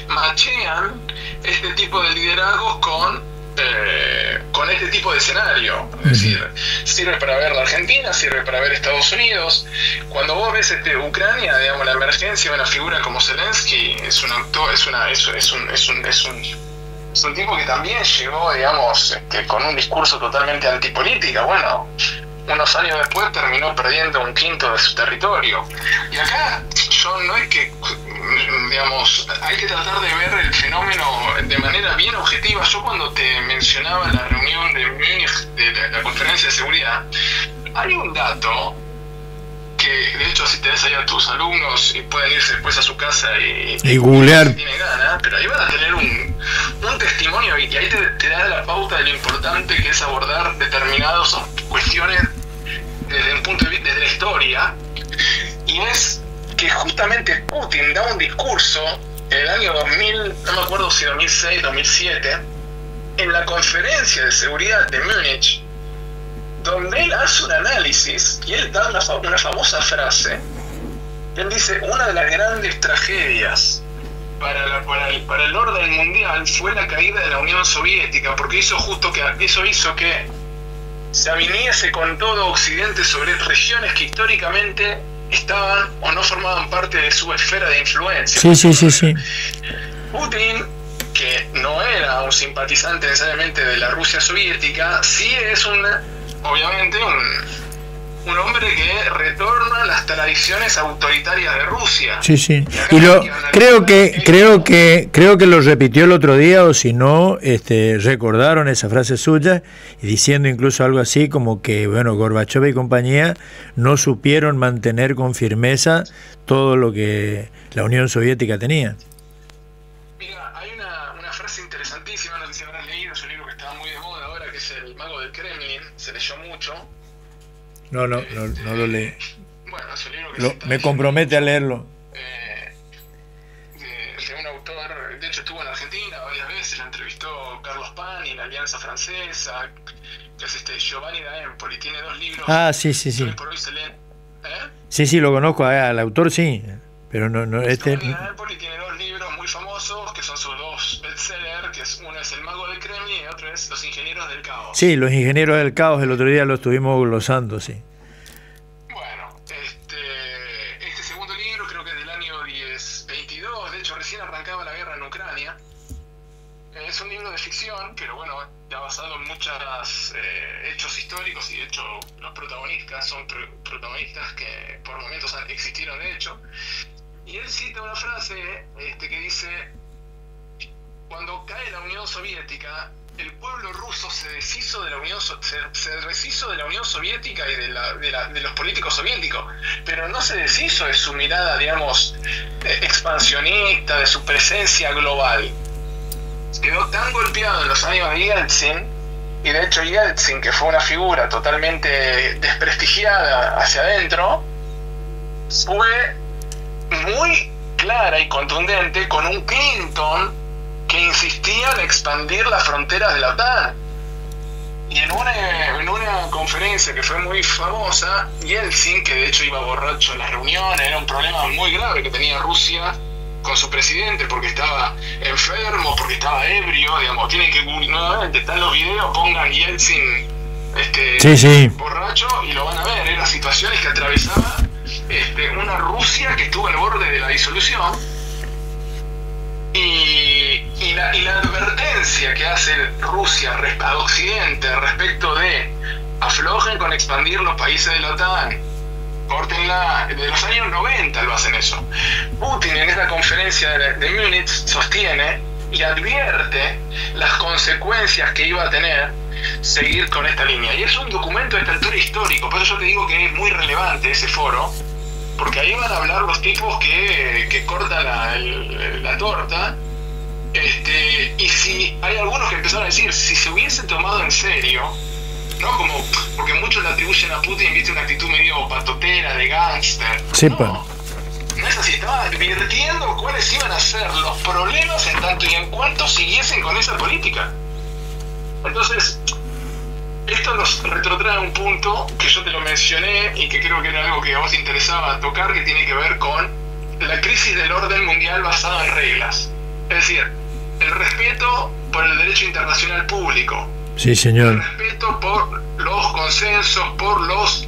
Machean este tipo de liderazgos con este tipo de escenario. Es decir, sirve para ver la Argentina, sirve para ver Estados Unidos. Cuando vos ves Ucrania, digamos, la emergencia de una figura como Zelensky es un actor, es un tipo que también llegó, digamos, con un discurso totalmente antipolítica. Bueno, unos años después terminó perdiendo 1/5 de su territorio. Y acá yo no es que, digamos, hay que tratar de ver el fenómeno de manera bien objetiva. Yo cuando te mencionaba la reunión de Múnich, de la conferencia de seguridad, hay un dato que, de hecho, si tenés ahí a tus alumnos y pueden irse después a su casa y googlear, si tienen ganas, pero ahí van a tener un testimonio y ahí te da la pauta de lo importante que es abordar determinadas cuestiones desde un punto de vista, desde la historia, y es que justamente Putin da un discurso en el año 2000, no me acuerdo si 2006, 2007, en la conferencia de seguridad de Múnich, donde él hace un análisis y él da una famosa frase. Él dice: una de las grandes tragedias para el orden mundial fue la caída de la Unión Soviética, porque eso hizo que se aviniese con todo Occidente sobre regiones que históricamente estaban o no formaban parte de su esfera de influencia. Sí. Putin, que no era un simpatizante necesariamente de la Rusia soviética, sí es obviamente un hombre que retorna a las tradiciones autoritarias de Rusia. Sí. Y creo que lo repitió el otro día, o si no, recordaron esa frase suya, y diciendo incluso algo así como que, bueno, Gorbachev y compañía no supieron mantener con firmeza todo lo que la Unión Soviética tenía. Mira, hay una frase interesantísima, no sé si habrás leído, es un libro que está muy de moda ahora, que es El Mago del Kremlin, se leyó mucho. No lo leí. Bueno, es un libro que me compromete a leerlo. De un autor, de hecho estuvo en Argentina varias veces, la entrevistó Carlos Pani en la Alianza Francesa, que es Giovanni da Empoli, tiene 2 libros. Ah, sí. Hoy por hoy se leen. Sí, lo conozco, al autor sí, pero no Giovanni da Empoli tiene 2 libros muy famosos, que son sus 2 bestsellers, que uno es El Mago del Kremlin y otro es Los Ingenieros del Caos. Sí, Los Ingenieros del Caos, el otro día lo estuvimos glosando, sí. Bueno, este segundo libro creo que es del año 22, de hecho recién arrancaba la guerra en Ucrania. Es un libro de ficción, pero bueno, ya basado en muchos hechos históricos, y de hecho los protagonistas son protagonistas que por momentos existieron de hecho. Y él cita una frase que dice: cuando cae la Unión Soviética, el pueblo ruso se deshizo de la Unión Soviética y de los políticos soviéticos, pero no se deshizo de su mirada, digamos, expansionista, de su presencia global. Quedó tan golpeado en los años de Yeltsin, y de hecho Yeltsin, que fue una figura totalmente desprestigiada hacia adentro, fue muy clara y contundente con un Clinton que insistía en expandir las fronteras de la OTAN. Y en una conferencia que fue muy famosa, Yeltsin, que de hecho iba borracho en las reuniones, era un problema muy grave que tenía Rusia con su presidente, porque estaba enfermo, porque estaba ebrio, digamos, tienen que, nuevamente, están los videos, pongan Yeltsin borracho y lo van a ver, eran situaciones que atravesaba una Rusia que estuvo al borde de la disolución. Y la advertencia que hace Rusia a Occidente respecto de aflojen con expandir los países de la OTAN, córtenla, de los años 90 lo hacen eso. Putin en esta conferencia de Múnich sostiene y advierte las consecuencias que iba a tener seguir con esta línea. Y es un documento de esta altura histórico, por eso yo te digo que es muy relevante ese foro, porque ahí van a hablar los tipos que cortan la torta. Y si hay algunos que empezaron a decir, si se hubiese tomado en serio, no como, porque muchos le atribuyen a Putin, viste, una actitud medio patotera, de gángster. Sí, no es así, estaba advirtiendo cuáles iban a ser los problemas en tanto y en cuanto siguiesen con esa política. Entonces, esto nos retrotrae a un punto que yo te lo mencioné y que creo que era algo que a vos te interesaba tocar, que tiene que ver con la crisis del orden mundial basada en reglas. Es decir, el respeto por el derecho internacional público. Sí, señor. El respeto por los consensos, por los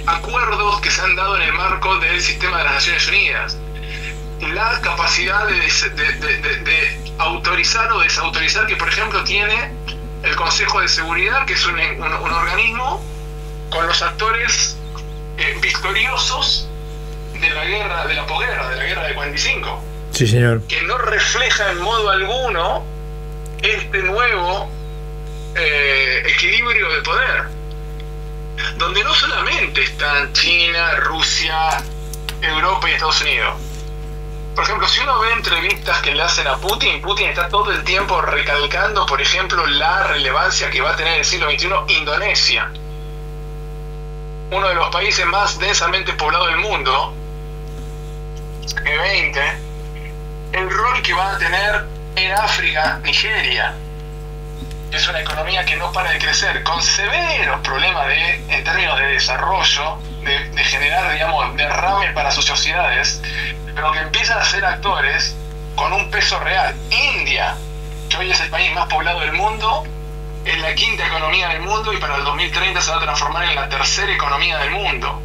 acuerdos que se han dado en el marco del sistema de las Naciones Unidas. La capacidad de autorizar o desautorizar que, por ejemplo, tiene el Consejo de Seguridad, que es un organismo con los actores victoriosos de la guerra, de la posguerra, de la guerra del 45. Sí, señor. Que no refleja en modo alguno este nuevo equilibrio de poder, donde no solamente están China, Rusia, Europa y Estados Unidos. Por ejemplo, si uno ve entrevistas que le hacen a Putin, Putin está todo el tiempo recalcando, por ejemplo, la relevancia que va a tener en el siglo XXI Indonesia, uno de los países más densamente poblados del mundo, G20, el rol que va a tener en África, Nigeria, que es una economía que no para de crecer, con severos problemas en términos de desarrollo, de generar, digamos, derrame para sus sociedades, pero que empiezan a ser actores con un peso real. India, que hoy es el país más poblado del mundo, es la quinta economía del mundo y para el 2030 se va a transformar en la tercera economía del mundo.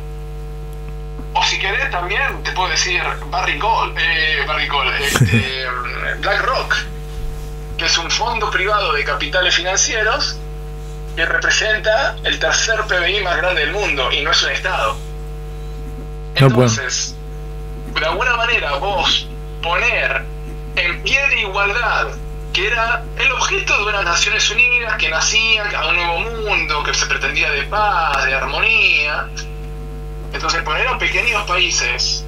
O si querés también te puedo decir BlackRock, que es un fondo privado de capitales financieros que representa el tercer PBI más grande del mundo y no es un estado. Entonces, de alguna manera vos poner en pie de igualdad, que era el objeto de unas Naciones Unidas que nacían a un nuevo mundo, que se pretendía de paz, de armonía. Entonces poner a pequeños países,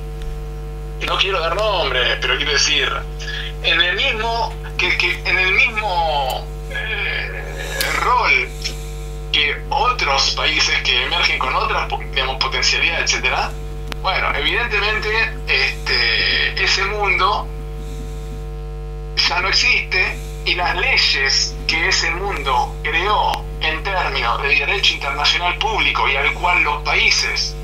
que no quiero dar nombres, pero quiero decir, en el mismo rol que otros países que emergen con otras, digamos, potencialidad, etcétera. Bueno, evidentemente ese mundo ya no existe y las leyes que ese mundo creó en términos de derecho internacional público y al cual los países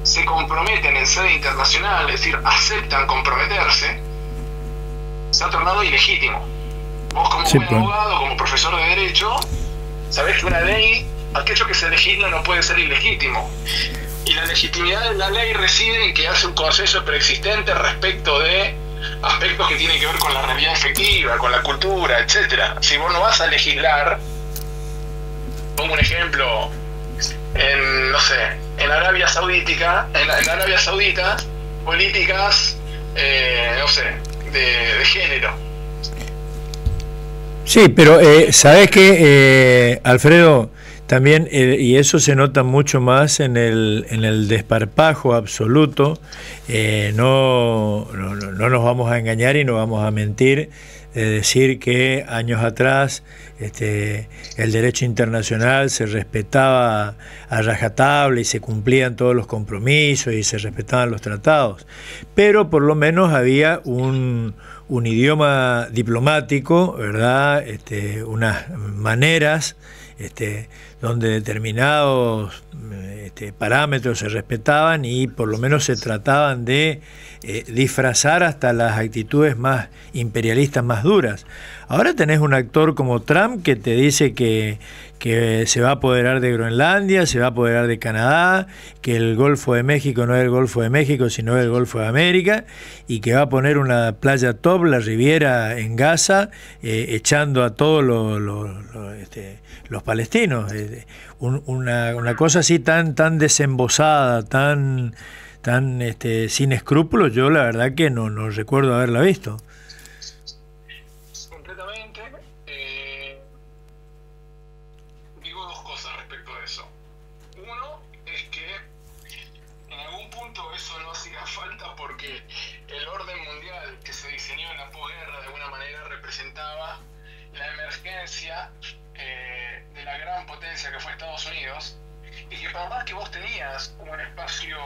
se comprometen en sede internacional, es decir, aceptan comprometerse, se ha tornado ilegítimo. Vos como buen abogado, como profesor de derecho, sabés que una ley, aquello que se legisla no puede ser ilegítimo. Y la legitimidad de la ley reside en que hace un consenso preexistente respecto de aspectos que tienen que ver con la realidad efectiva, con la cultura, etcétera. Si vos no vas a legislar, pongo un ejemplo, en Arabia Saudita, políticas, de género. Sí, pero ¿sabés qué, Alfredo? También, y eso se nota mucho más en el desparpajo absoluto, no nos vamos a engañar y no vamos a mentir, decir que años atrás el derecho internacional se respetaba a rajatabla y se cumplían todos los compromisos y se respetaban los tratados, pero por lo menos había un idioma diplomático, ¿verdad? Unas maneras donde determinados parámetros se respetaban y por lo menos se trataban de disfrazar hasta las actitudes más imperialistas, más duras. Ahora tenés un actor como Trump que te dice que se va a apoderar de Groenlandia, se va a apoderar de Canadá, que el Golfo de México no es el Golfo de México, sino el Golfo de América, y que va a poner una playa top, la Riviera en Gaza, echando a todos los palestinos. Una cosa así tan desembosada, tan sin escrúpulos, yo la verdad que no recuerdo haberla visto. Completamente. Digo dos cosas respecto a eso. Uno es que en algún punto eso no hacía falta porque el orden mundial que se diseñó en la posguerra de alguna manera representaba la emergencia de la gran potencia que fue Estados Unidos, y que por más que vos tenías un espacio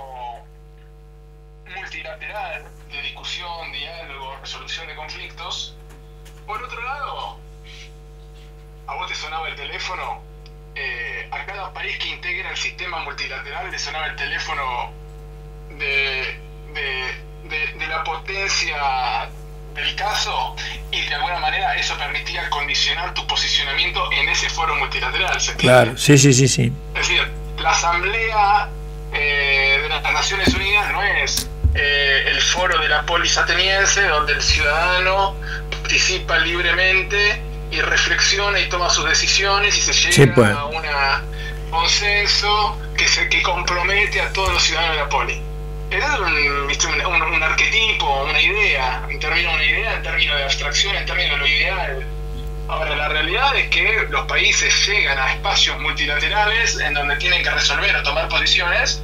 multilateral de discusión, diálogo, resolución de conflictos, por otro lado, a vos te sonaba el teléfono, a cada país que integra el sistema multilateral le sonaba el teléfono de la potencia del caso, y de alguna manera eso permitía condicionar tu posicionamiento en ese foro multilateral, ¿se entiende? Claro, sí. Es decir, la Asamblea de las Naciones Unidas no es el foro de la polis ateniense donde el ciudadano participa libremente y reflexiona y toma sus decisiones y se llega Sí, pues. a un consenso que compromete a todos los ciudadanos de la poli. Era un arquetipo, una idea, en términos de abstracción, en términos de lo ideal. Ahora, la realidad es que los países llegan a espacios multilaterales en donde tienen que resolver o tomar posiciones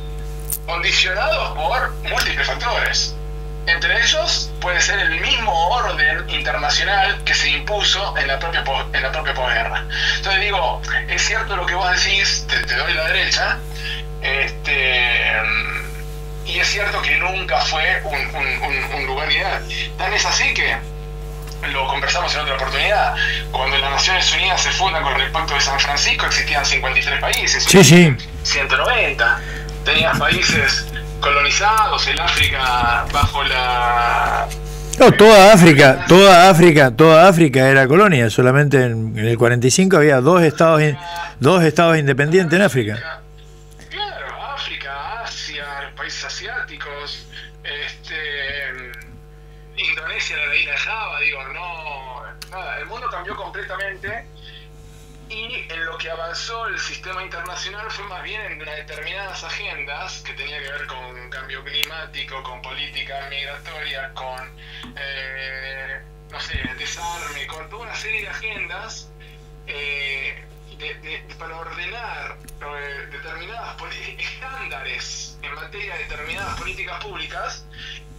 condicionados por múltiples factores. Entre ellos puede ser el mismo orden internacional que se impuso en la propia posguerra. Entonces digo, es cierto lo que vos decís, te doy la derecha, y es cierto que nunca fue un lugar ideal. Tan es así que lo conversamos en otra oportunidad. Cuando las Naciones Unidas se fundan con el Pacto de San Francisco existían 53 países. Sí, sí. 190. Tenías países colonizados, el África bajo la... No, toda África era colonia. Solamente en el 45 había dos estados independientes en África. Claro, África, Asia, los países asiáticos, Indonesia, la isla de Java, digo, nada, el mundo cambió completamente y en lo que avanzó el sistema internacional fue más bien en determinadas agendas que tenía que ver con cambio climático, con política migratoria, con, desarme, con toda una serie de agendas para ordenar determinadas estándares en materia de determinadas políticas públicas,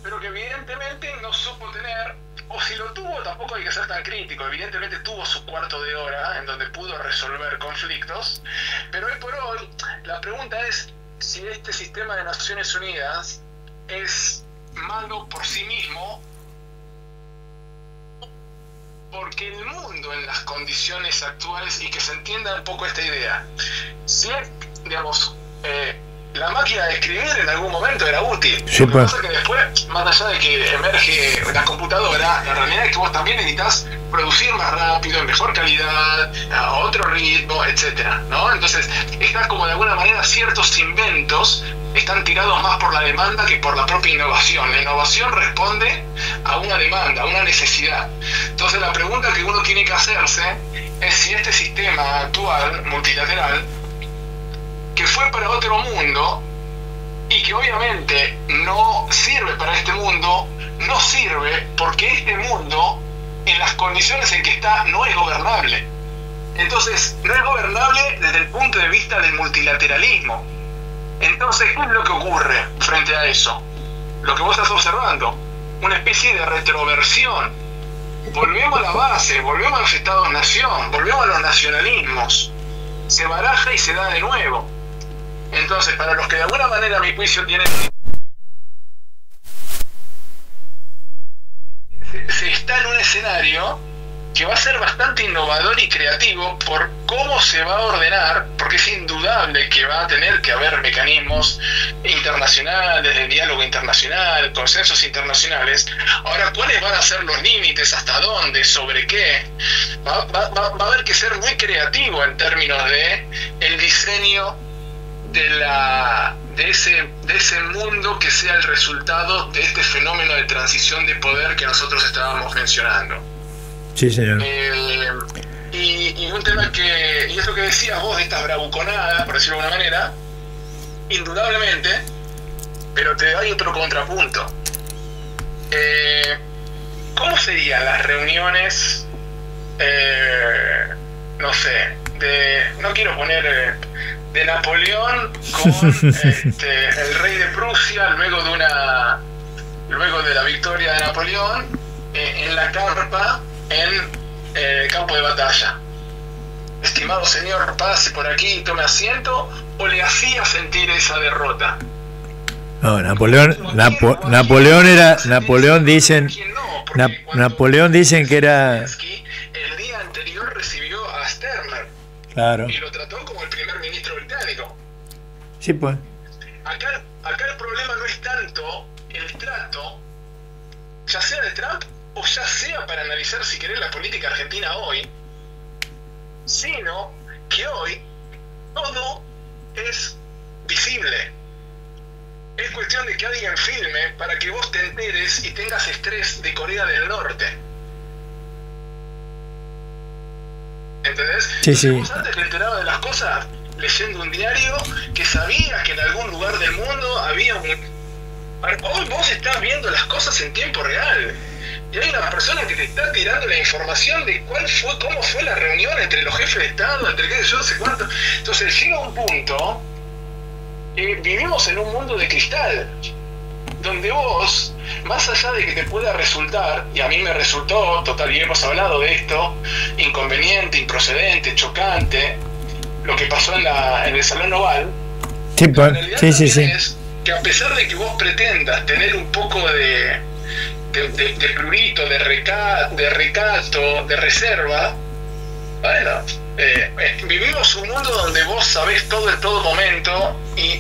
pero que evidentemente no supo tener, o si lo tuvo tampoco hay que ser tan crítico, evidentemente tuvo su cuarto de hora en donde pudo resolver conflictos, pero hoy por hoy la pregunta es si este sistema de Naciones Unidas es malo por sí mismo, porque el mundo en las condiciones actuales, y que se entienda un poco esta idea, si digamos, la máquina de escribir en algún momento era útil. Sí, lo que pasa es que después, más allá de que emerge la computadora, la realidad es que vos también necesitas producir más rápido, en mejor calidad, a otro ritmo, etcétera, ¿no? Entonces, está como de alguna manera ciertos inventos están tirados más por la demanda que por la propia innovación. La innovación responde a una demanda, a una necesidad. Entonces, la pregunta que uno tiene que hacerse es si este sistema actual, multilateral, que fue para otro mundo y que obviamente no sirve para este mundo, no sirve porque este mundo, en las condiciones en que está, no es gobernable. Entonces, no es gobernable desde el punto de vista del multilateralismo. Entonces, ¿qué es lo que ocurre frente a eso? Lo que vos estás observando, una especie de retroversión. Volvemos a la base, volvemos a los estados-nación, volvemos a los nacionalismos. Se baraja y se da de nuevo. Entonces, para los que de alguna manera a mi juicio tienen... Se está en un escenario que va a ser bastante innovador y creativo por cómo se va a ordenar, porque es indudable que va a tener que haber mecanismos internacionales, de diálogo internacional, consensos internacionales. Ahora, ¿cuáles van a ser los límites? ¿Hasta dónde? ¿Sobre qué? Va a haber que ser muy creativo en términos de el diseño de ese mundo que sea el resultado de este fenómeno de transición de poder que nosotros estábamos mencionando. Sí, señor. Y un tema y es lo que decías vos de estas bravuconadas, por decirlo de alguna manera, indudablemente, pero te doy otro contrapunto. ¿Cómo serían las reuniones, no quiero poner... de Napoleón con el rey de Prusia luego de la victoria de Napoleón en la carpa en el campo de batalla? Estimado señor, pase por aquí y tome asiento, o le hacía sentir esa derrota. No, Napoleón dicen que era... El día anterior recibió a Sturmer. Claro. Y lo trató como el primer ministro británico. Sí, pues. Acá el problema no es tanto el trato, ya sea de Trump o ya sea para analizar si querés la política argentina hoy, sino que hoy todo es visible. Es cuestión de que alguien filme para que vos te enteres y tengas estrés de Corea del Norte. ¿entendés? Sí, sí. Vos antes te enterabas de las cosas leyendo un diario, que sabías que en algún lugar del mundo había un... Hoy vos estás viendo las cosas en tiempo real. Y hay una persona que te está tirando la información de cómo fue la reunión entre los jefes de Estado, entre qué sé yo, no sé cuánto. Entonces llega un punto, vivimos en un mundo de cristal, donde vos, más allá de que te pueda resultar, y a mí me resultó, total, y hemos hablado de esto, inconveniente, improcedente, chocante, lo que pasó en el Salón Oval, Sí, la realidad sí, sí, también sí. es que a pesar de que vos pretendas tener un poco de prurito, de recato, de reserva, bueno, vivimos un mundo donde vos sabés todo en todo momento, y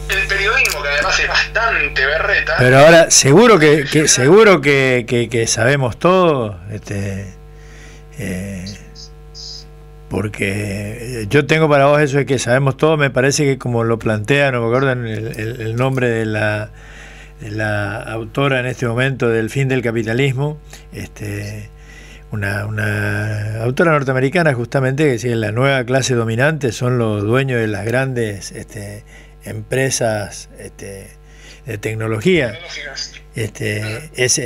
el periodismo, que además es bastante berreta. Pero ahora, seguro que sabemos todo, porque yo tengo para vos eso de que sabemos todo. Me parece que, como lo plantea, no me acuerdo el nombre de la autora en este momento, del Fin del Capitalismo, una autora norteamericana, justamente, que decía: la nueva clase dominante son los dueños de las grandes empresas de tecnología. Es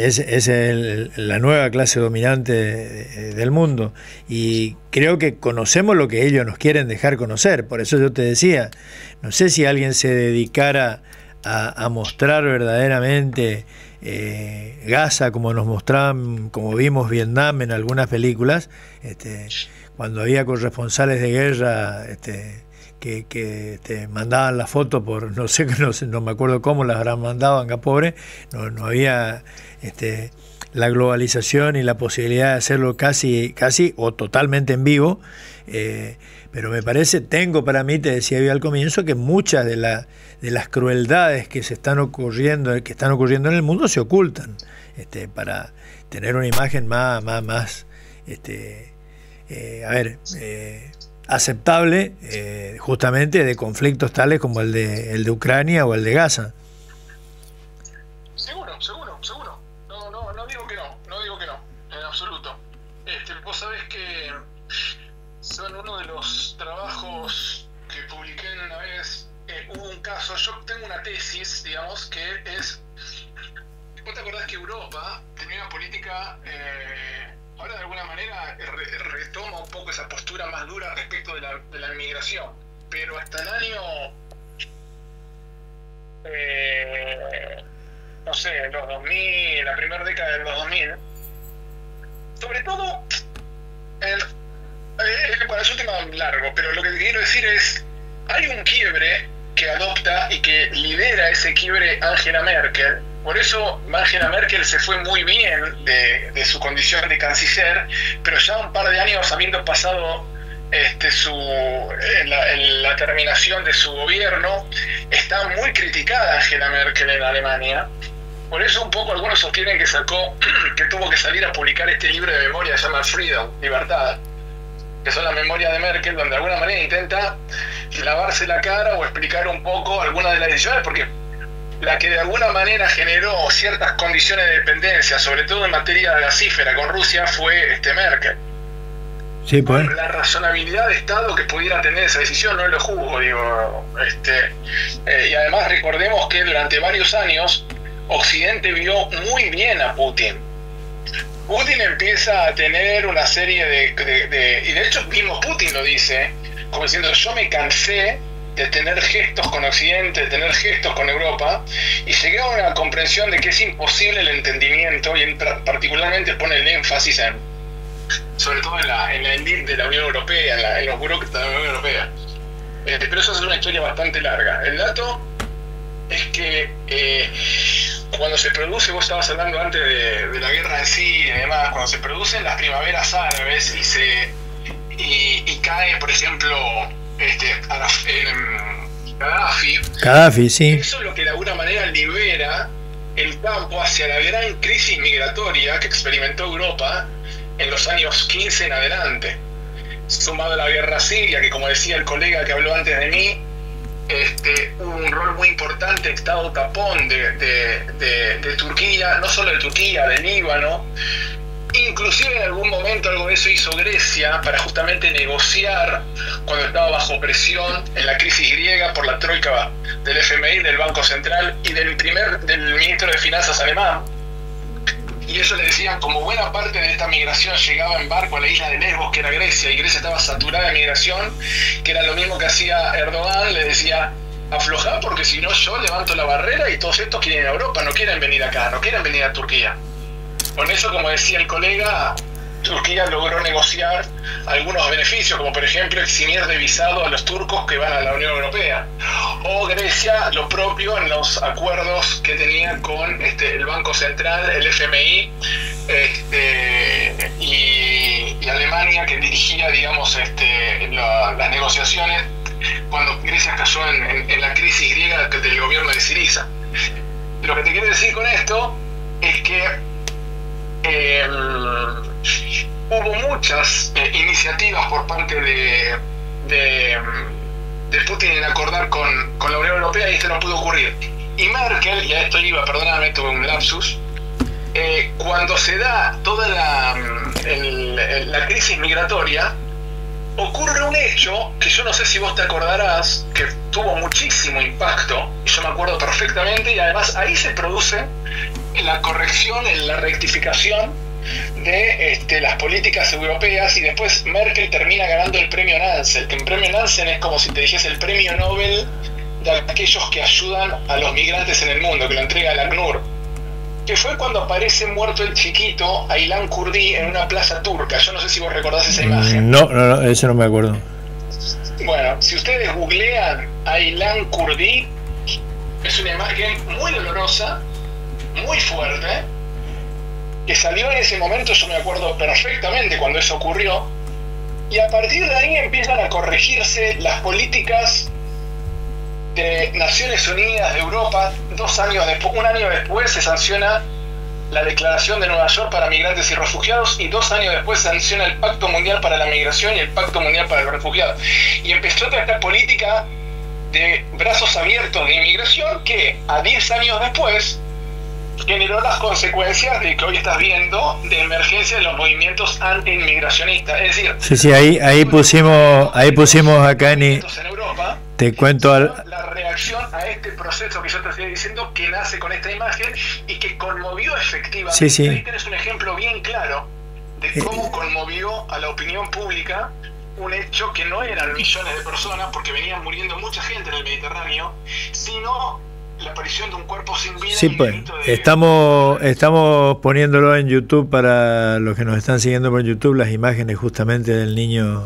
la nueva clase dominante del mundo, y creo que conocemos lo que ellos nos quieren dejar conocer. Por eso yo te decía, no sé si alguien se dedicara a mostrar verdaderamente Gaza, como nos mostraban, como vimos Vietnam en algunas películas, cuando había corresponsales de guerra que te mandaban la foto por no me acuerdo cómo las habrán mandado, acá pobre, no había la globalización y la posibilidad de hacerlo casi o totalmente en vivo, pero me parece, te decía yo al comienzo, que muchas de las crueldades que están ocurriendo en el mundo se ocultan, para tener una imagen más aceptable, justamente, de conflictos tales como el de Ucrania o el de Gaza. Seguro. No digo que no, en absoluto. Vos sabés que son uno de los trabajos que publiqué una vez. Hubo un caso, yo tengo una tesis, digamos, que es... ¿Vos te acordás que Europa tenía una política... ahora de alguna manera retoma un poco esa postura más dura respecto de la inmigración, pero hasta el año, no sé, los 2000, la primera década de los 2000, sobre todo, bueno, es un tema largo, pero lo que quiero decir es, hay un quiebre que adopta y que lidera ese quiebre Angela Merkel. Por eso Angela Merkel se fue muy bien de su condición de canciller, pero ya un par de años habiendo pasado la terminación de su gobierno, está muy criticada Angela Merkel en Alemania. Por eso un poco algunos sostienen que tuvo que salir a publicar este libro de memoria que se llama Freedom, Libertad, que son las memorias de Merkel, donde de alguna manera intenta lavarse la cara o explicar un poco algunas de las decisiones, porque la que de alguna manera generó ciertas condiciones de dependencia, sobre todo en materia gasífera con Rusia, fue Merkel. Sí, pues. La razonabilidad de Estado que pudiera tener esa decisión no lo juzgo, digo. Y además recordemos que durante varios años Occidente vio muy bien a Putin. Putin empieza a tener una serie y de hecho mismo Putin lo dice, como diciendo: yo me cansé de tener gestos con Occidente, de tener gestos con Europa, y llegué a una comprensión de que es imposible el entendimiento, y particularmente pone el énfasis sobre todo en la elite de la Unión Europea, en los burócratas de la Unión Europea. Pero eso es una historia bastante larga. El dato es que cuando se produce, vos estabas hablando antes de la guerra en sí y demás, cuando se producen las primaveras árabes y cae, por ejemplo, Gaddafi, sí. Eso es lo que de alguna manera libera el campo hacia la gran crisis migratoria que experimentó Europa en los años 15 en adelante, sumado a la guerra siria, que, como decía el colega que habló antes de mí, un rol muy importante, estado tapón de Turquía, no solo de Turquía, de Líbano, y inclusive en algún momento algo de eso hizo Grecia para justamente negociar cuando estaba bajo presión en la crisis griega por la troika del FMI, del Banco Central y del ministro de Finanzas alemán. Y ellos le decían, como buena parte de esta migración llegaba en barco a la isla de Lesbos, que era Grecia, y Grecia estaba saturada de migración, que era lo mismo que hacía Erdogan, le decía, aflojá porque si no yo levanto la barrera y todos estos quieren ir a Europa, no quieren venir acá, no quieren venir a Turquía. Con eso, como decía el colega, Turquía logró negociar algunos beneficios, como por ejemplo eximir de visado a los turcos que van a la Unión Europea. O Grecia lo propio en los acuerdos que tenía con el Banco Central, el FMI y Alemania, que dirigía, digamos, las negociaciones cuando Grecia cayó en la crisis griega del gobierno de Syriza. Lo que te quiero decir con esto es que hubo muchas iniciativas por parte de Putin en acordar con la Unión Europea y esto no pudo ocurrir. Y Merkel, y a esto iba, perdóname, tuve un lapsus, cuando se da toda la crisis migratoria, ocurre un hecho que yo no sé si vos te acordarás, que tuvo muchísimo impacto, y yo me acuerdo perfectamente, y además ahí se produce la corrección, la rectificación de las políticas europeas, y después Merkel termina ganando el premio Nansen, que el premio Nansen es como si te dijese el premio Nobel de aquellos que ayudan a los migrantes en el mundo, que lo entrega el ACNUR, que fue cuando aparece muerto el chiquito Aylan Kurdi en una plaza turca. Yo no sé si vos recordás esa imagen. No, eso no me acuerdo. Bueno, si ustedes googlean Aylan Kurdi, es una imagen muy dolorosa, muy fuerte, que salió en ese momento, yo me acuerdo perfectamente cuando eso ocurrió, y a partir de ahí empiezan a corregirse las políticas de Naciones Unidas de Europa. Un año después se sanciona la Declaración de Nueva York para Migrantes y Refugiados, y 2 años después se sanciona el Pacto Mundial para la Migración y el Pacto Mundial para los Refugiados. Y empezó toda esta política de brazos abiertos de inmigración que a 10 años después generó las consecuencias de que hoy estás viendo de emergencia de los movimientos anti-inmigracionistas. Es decir, sí, ahí pusimos acá en Europa, te cuento la reacción a este proceso que yo te estoy diciendo, que nace con esta imagen y que conmovió efectivamente. Sí. Ahí tenés un ejemplo bien claro de cómo conmovió a la opinión pública un hecho que no eran millones de personas, porque venían muriendo mucha gente en el Mediterráneo, sino la aparición de un cuerpo sin vida. Sí, pues estamos poniéndolo en YouTube para los que nos están siguiendo por YouTube, las imágenes justamente del niño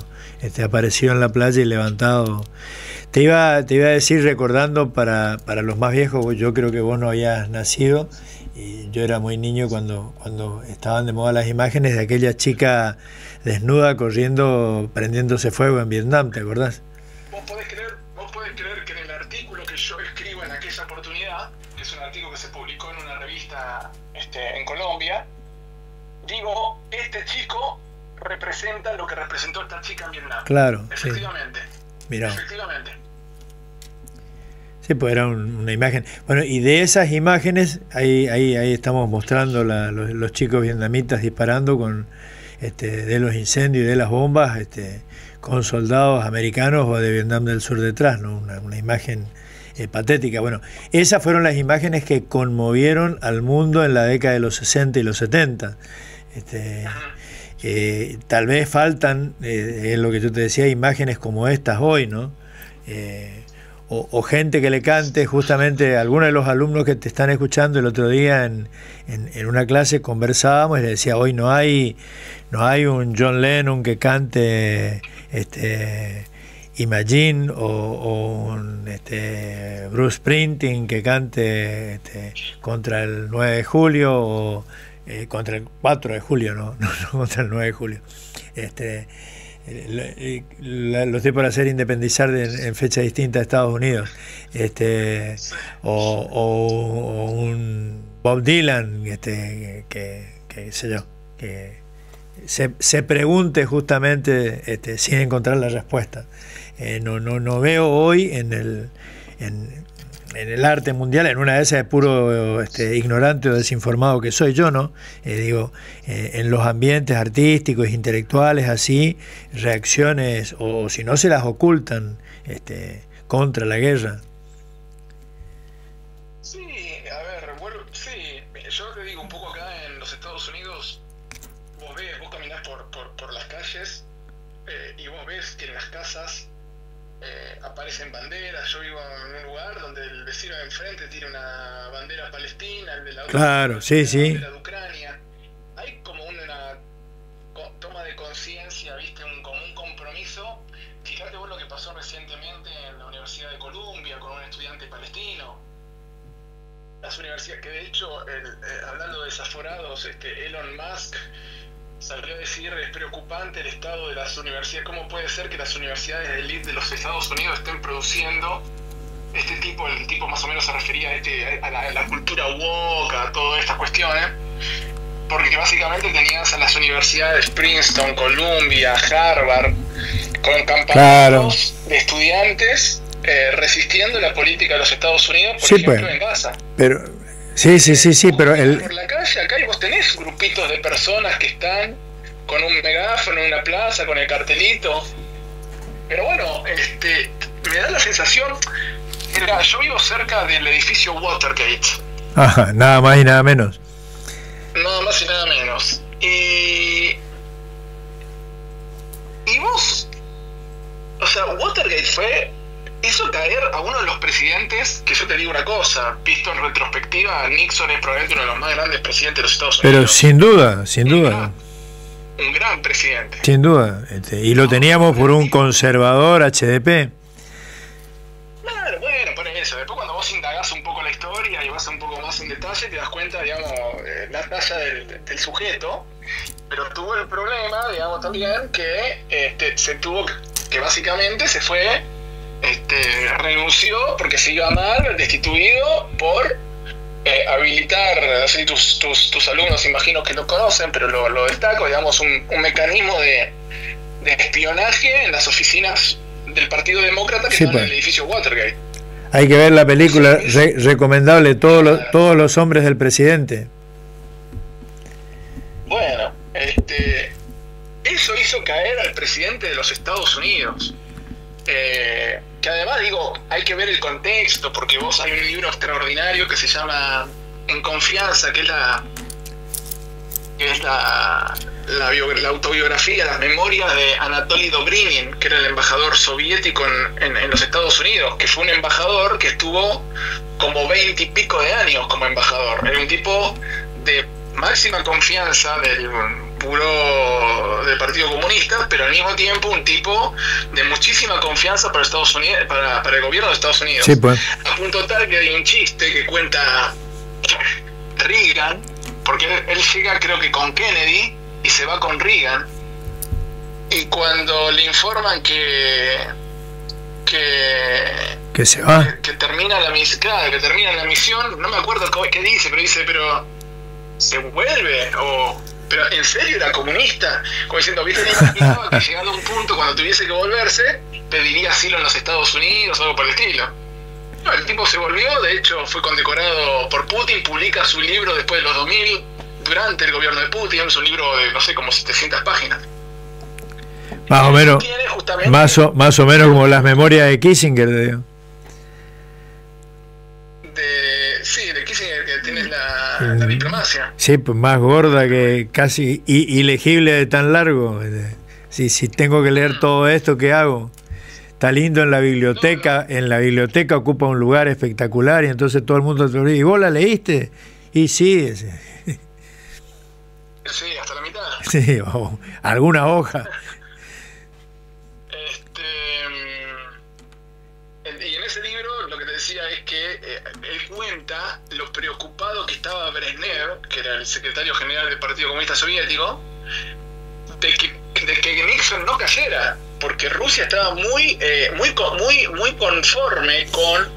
apareció en la playa y levantado. Te iba a decir, recordando para los más viejos, yo creo que vos no habías nacido, y yo era muy niño cuando estaban de moda las imágenes de aquella chica desnuda corriendo, prendiéndose fuego en Vietnam, ¿te acordás? ¿Vos podés creer que en el artículo que yo escribo en aquella oportunidad, que es un artículo que se publicó en una revista en Colombia, digo, este chico representa lo que representó esta chica en Vietnam? Claro, efectivamente. Sí. Mirá. Efectivamente. Sí, pues era una imagen. Bueno, y de esas imágenes, ahí estamos mostrando los chicos vietnamitas disparando de los incendios y de las bombas, con soldados americanos o de Vietnam del Sur detrás, ¿no? Una imagen patética. Bueno, esas fueron las imágenes que conmovieron al mundo en la década de los 60 y los 70. Tal vez faltan, es lo que yo te decía, imágenes como estas hoy, ¿no? O gente que le cante, justamente algunos de los alumnos que te están escuchando el otro día en una clase conversábamos y le decía, hoy no hay un John Lennon que cante Imagine, o un Bruce Springsteen que cante contra el 9 de julio o contra el 4 de julio, no contra el 9 de julio. Lo estoy por hacer independizar en fecha distinta a Estados Unidos, o un Bob Dylan, que sé yo, que se pregunte justamente sin encontrar la respuesta. No veo hoy en el arte mundial, en una de esas es puro ignorante o desinformado que soy yo, ¿no? En los ambientes artísticos, intelectuales, así, reacciones, o si no se las ocultan, contra la guerra. Sí, a ver, bueno, sí, yo te digo un poco acá en los Estados Unidos, vos caminás por las calles y vos ves que en las casas aparecen banderas. Yo vivo en un lugar donde el vecino de enfrente tiene una bandera palestina, el de la otra claro, sí, sí. bandera de Ucrania. Hay como una toma de conciencia, ¿viste? Como un compromiso. Fíjate vos lo que pasó recientemente en la Universidad de Columbia con un estudiante palestino. Las universidades, que de hecho, hablando de desaforados, Elon Musk salió a decir: es preocupante el estado de las universidades. ¿Cómo puede ser que las universidades de élite de los Estados Unidos estén produciendo el tipo más o menos se refería a la cultura woke, a todas estas cuestiones? Porque básicamente tenías a las universidades Princeton, Columbia, Harvard, con campamentos de estudiantes resistiendo la política de los Estados Unidos, por ejemplo, en Gaza. Pero sí, pero por la calle acá y vos tenés grupitos de personas que están con un megáfono en una plaza, con el cartelito. Pero bueno, me da la sensación. Mira, yo vivo cerca del edificio Watergate. Ajá, nada más y nada menos. Nada más y nada menos. Y vos, o sea, Watergate hizo caer a uno de los presidentes, que yo te digo una cosa, visto en retrospectiva, Nixon es probablemente uno de los más grandes presidentes de los Estados Unidos. Pero sin duda. Un gran presidente. Sin duda. Y lo teníamos por un conservador HDP. Claro, bueno, por eso. Después cuando vos indagás un poco la historia y vas un poco más en detalle, te das cuenta, digamos, la talla del sujeto. Pero tuvo el problema, digamos, también que se tuvo que básicamente se fue, renunció porque se iba mal, destituido por habilitar, así tus alumnos imagino que lo conocen, pero lo destaco, digamos, un mecanismo de espionaje en las oficinas del Partido Demócrata que están en el edificio Watergate. Hay que ver la película, recomendable, todos los hombres del presidente. Bueno, eso hizo caer al presidente de los Estados Unidos. Que además, digo, hay que ver el contexto, porque hay un libro extraordinario que se llama En Confianza, que es la autobiografía, las memorias de Anatoly Dobrinin, que era el embajador soviético en los Estados Unidos, que fue un embajador que estuvo como 20 y pico de años como embajador. Era un tipo de máxima confianza del Partido Comunista, pero al mismo tiempo un tipo de muchísima confianza para Estados Unidos, para el gobierno de Estados Unidos. Sí, pues. A punto tal que hay un chiste que cuenta Reagan, porque él llega creo que con Kennedy y se va con Reagan, y cuando le informan que se va, que termina la misión, no me acuerdo qué dice, pero se vuelve, pero en serio era comunista, como diciendo, ¿viste? Imaginaba que llegado a un punto cuando tuviese que volverse pediría asilo en los Estados Unidos o algo por el estilo. No, el tipo se volvió, de hecho fue condecorado por Putin, publica su libro después de los 2000, durante el gobierno de Putin, es un libro de, no sé, como 700 páginas. Más o menos, más o menos como las memorias de Kissinger, digo. De Kissinger, que tienes la diplomacia. Sí, pues más gorda, que casi ilegible de tan largo. Si tengo que leer todo esto, ¿qué hago? Está lindo en la biblioteca, en la biblioteca ocupa un lugar espectacular y entonces todo el mundo te dice, ¿y vos la leíste? Y sí, sí, hasta la mitad. Sí, alguna hoja. Y en ese libro lo que te decía es que él cuenta lo preocupado que estaba Brezhnev, que era el secretario general del Partido Comunista Soviético, de que Nixon no cayera, porque Rusia estaba muy conforme con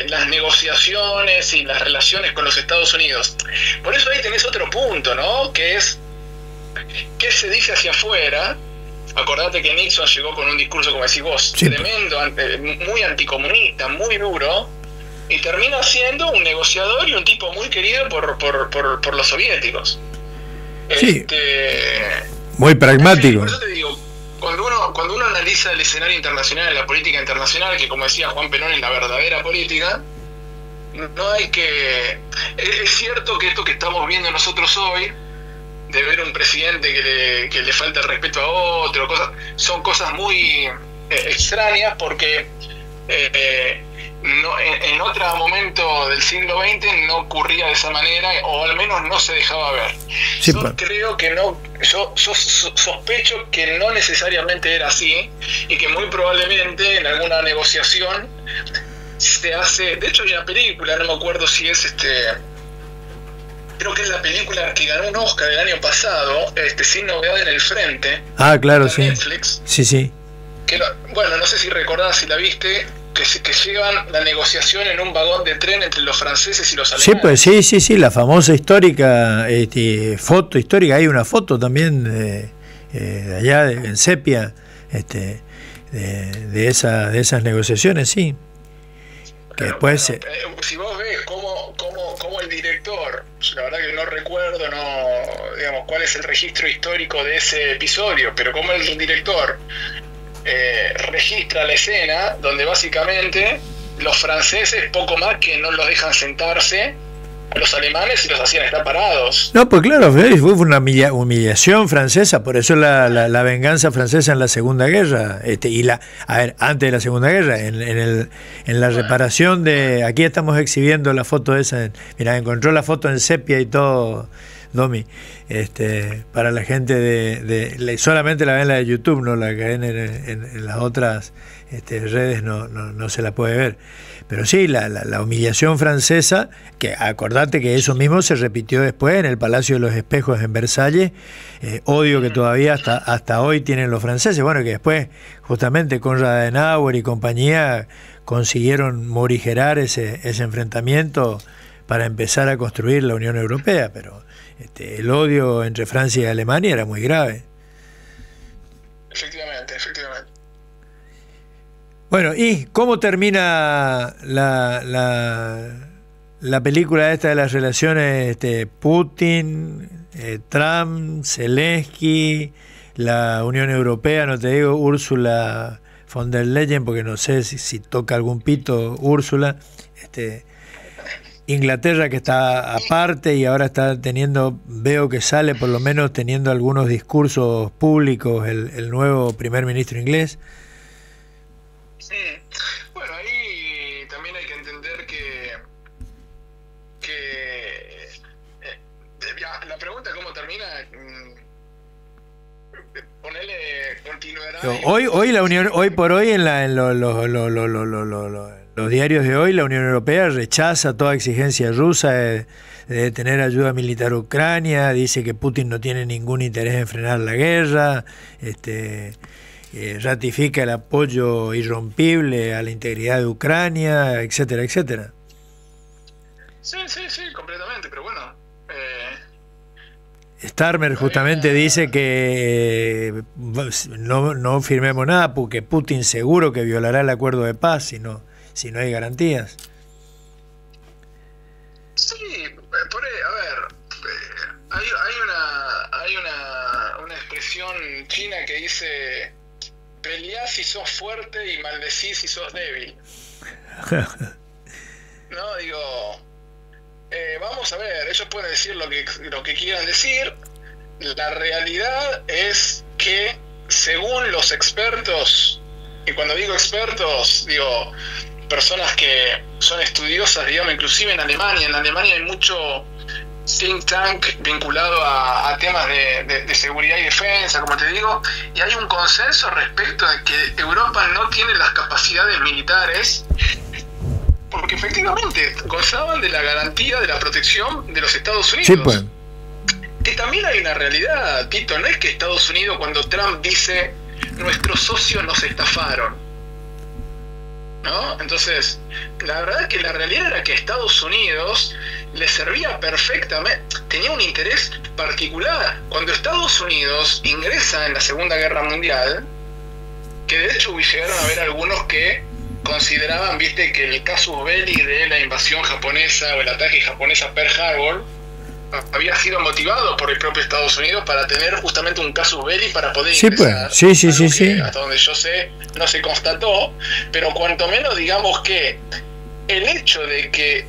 las negociaciones y las relaciones con los Estados Unidos. Por eso ahí tenés otro punto, ¿no? Que es ¿qué se dice hacia afuera? Acordate que Nixon llegó con un discurso, como decís vos, sí, tremendo, muy anticomunista, muy duro, y termina siendo un negociador y un tipo muy querido por los soviéticos. Sí, muy pragmático. Por eso te digo, cuando uno analiza el escenario internacional, la política internacional, que como decía Juan Perón, es la verdadera política, no hay que... Es cierto que esto que estamos viendo nosotros hoy, de ver un presidente que le falta el respeto a otro, son cosas muy extrañas, porque en otro momento del siglo XX no ocurría de esa manera, o al menos no se dejaba ver. Sí, creo que no, yo sospecho que no necesariamente era así, y que muy probablemente en alguna negociación se hace. De hecho hay una película, no me acuerdo si es creo que es la película que ganó un Oscar el año pasado, Sin Novedad en el Frente. Ah, claro, sí. Netflix. Sí. Bueno, no sé si recordás, si la viste, que llevan la negociación en un vagón de tren entre los franceses y los alemanes. Sí, pues sí, la famosa histórica foto histórica. Hay una foto también de allá en sepia, de esas negociaciones, sí. Que después si vos ves cómo el director, la verdad que no recuerdo, digamos, cuál es el registro histórico de ese episodio, pero cómo el director registra la escena donde básicamente los franceses poco más que no los dejan sentarse a los alemanes y los hacían estar parados. No, pues claro, fue una humillación francesa, por eso la venganza francesa en la Segunda Guerra, antes de la Segunda Guerra, en la reparación de... Aquí estamos exhibiendo la foto esa, mira, encontró la foto en sepia y todo, Domi, para la gente solamente la ven en la de YouTube, no la que ven en las otras redes, no se la puede ver. Pero sí, la humillación francesa, que acordate que eso mismo se repitió después en el Palacio de los Espejos en Versalles, odio que todavía hasta hoy tienen los franceses, bueno, que después justamente Konrad Adenauer y compañía consiguieron morigerar ese enfrentamiento para empezar a construir la Unión Europea, pero el odio entre Francia y Alemania era muy grave. Efectivamente. Bueno, ¿y cómo termina la película esta de las relaciones Putin, Trump, Zelensky, la Unión Europea? No te digo Ursula von der Leyen, porque no sé si toca algún pito Úrsula. Inglaterra, que está aparte y ahora está veo que sale por lo menos teniendo algunos discursos públicos el nuevo primer ministro inglés. Bueno, ahí también hay que entender que la pregunta cómo termina, continuará. Hoy por hoy en los diarios de hoy, la Unión Europea rechaza toda exigencia rusa de tener ayuda militar a Ucrania, dice que Putin no tiene ningún interés en frenar la guerra, ratifica el apoyo irrompible a la integridad de Ucrania, etcétera, etcétera. Sí, completamente, pero bueno. Starmer justamente dice que no firmemos nada porque Putin seguro que violará el acuerdo de paz si no hay garantías. Sí, a ver, hay una expresión china que dice: peleá si sos fuerte y maldecí si sos débil. No, digo, vamos a ver, ellos pueden decir lo que quieran decir. La realidad es que, según los expertos, y cuando digo expertos, digo personas que son estudiosas, digamos, inclusive en Alemania hay mucho think tank vinculado a temas de seguridad y defensa, como te digo, y hay un consenso respecto de que Europa no tiene las capacidades militares, porque efectivamente gozaban de la garantía de la protección de los Estados Unidos. Sí, pues. Que también hay una realidad, Tito, no es que Estados Unidos, cuando Trump dice nuestros socios nos estafaron, ¿no? Entonces, la verdad es que la realidad era que Estados Unidos le servía perfectamente, tenía un interés particular. Cuando Estados Unidos ingresa en la Segunda Guerra Mundial, que de hecho llegaron a haber algunos que consideraban, viste, que el casus belli de la invasión japonesa o el ataque japonés a Pearl Harbor había sido motivado por el propio Estados Unidos para tener justamente un casus belli para poder ingresar. Sí. Hasta donde yo sé, no se constató, pero cuanto menos digamos que el hecho de que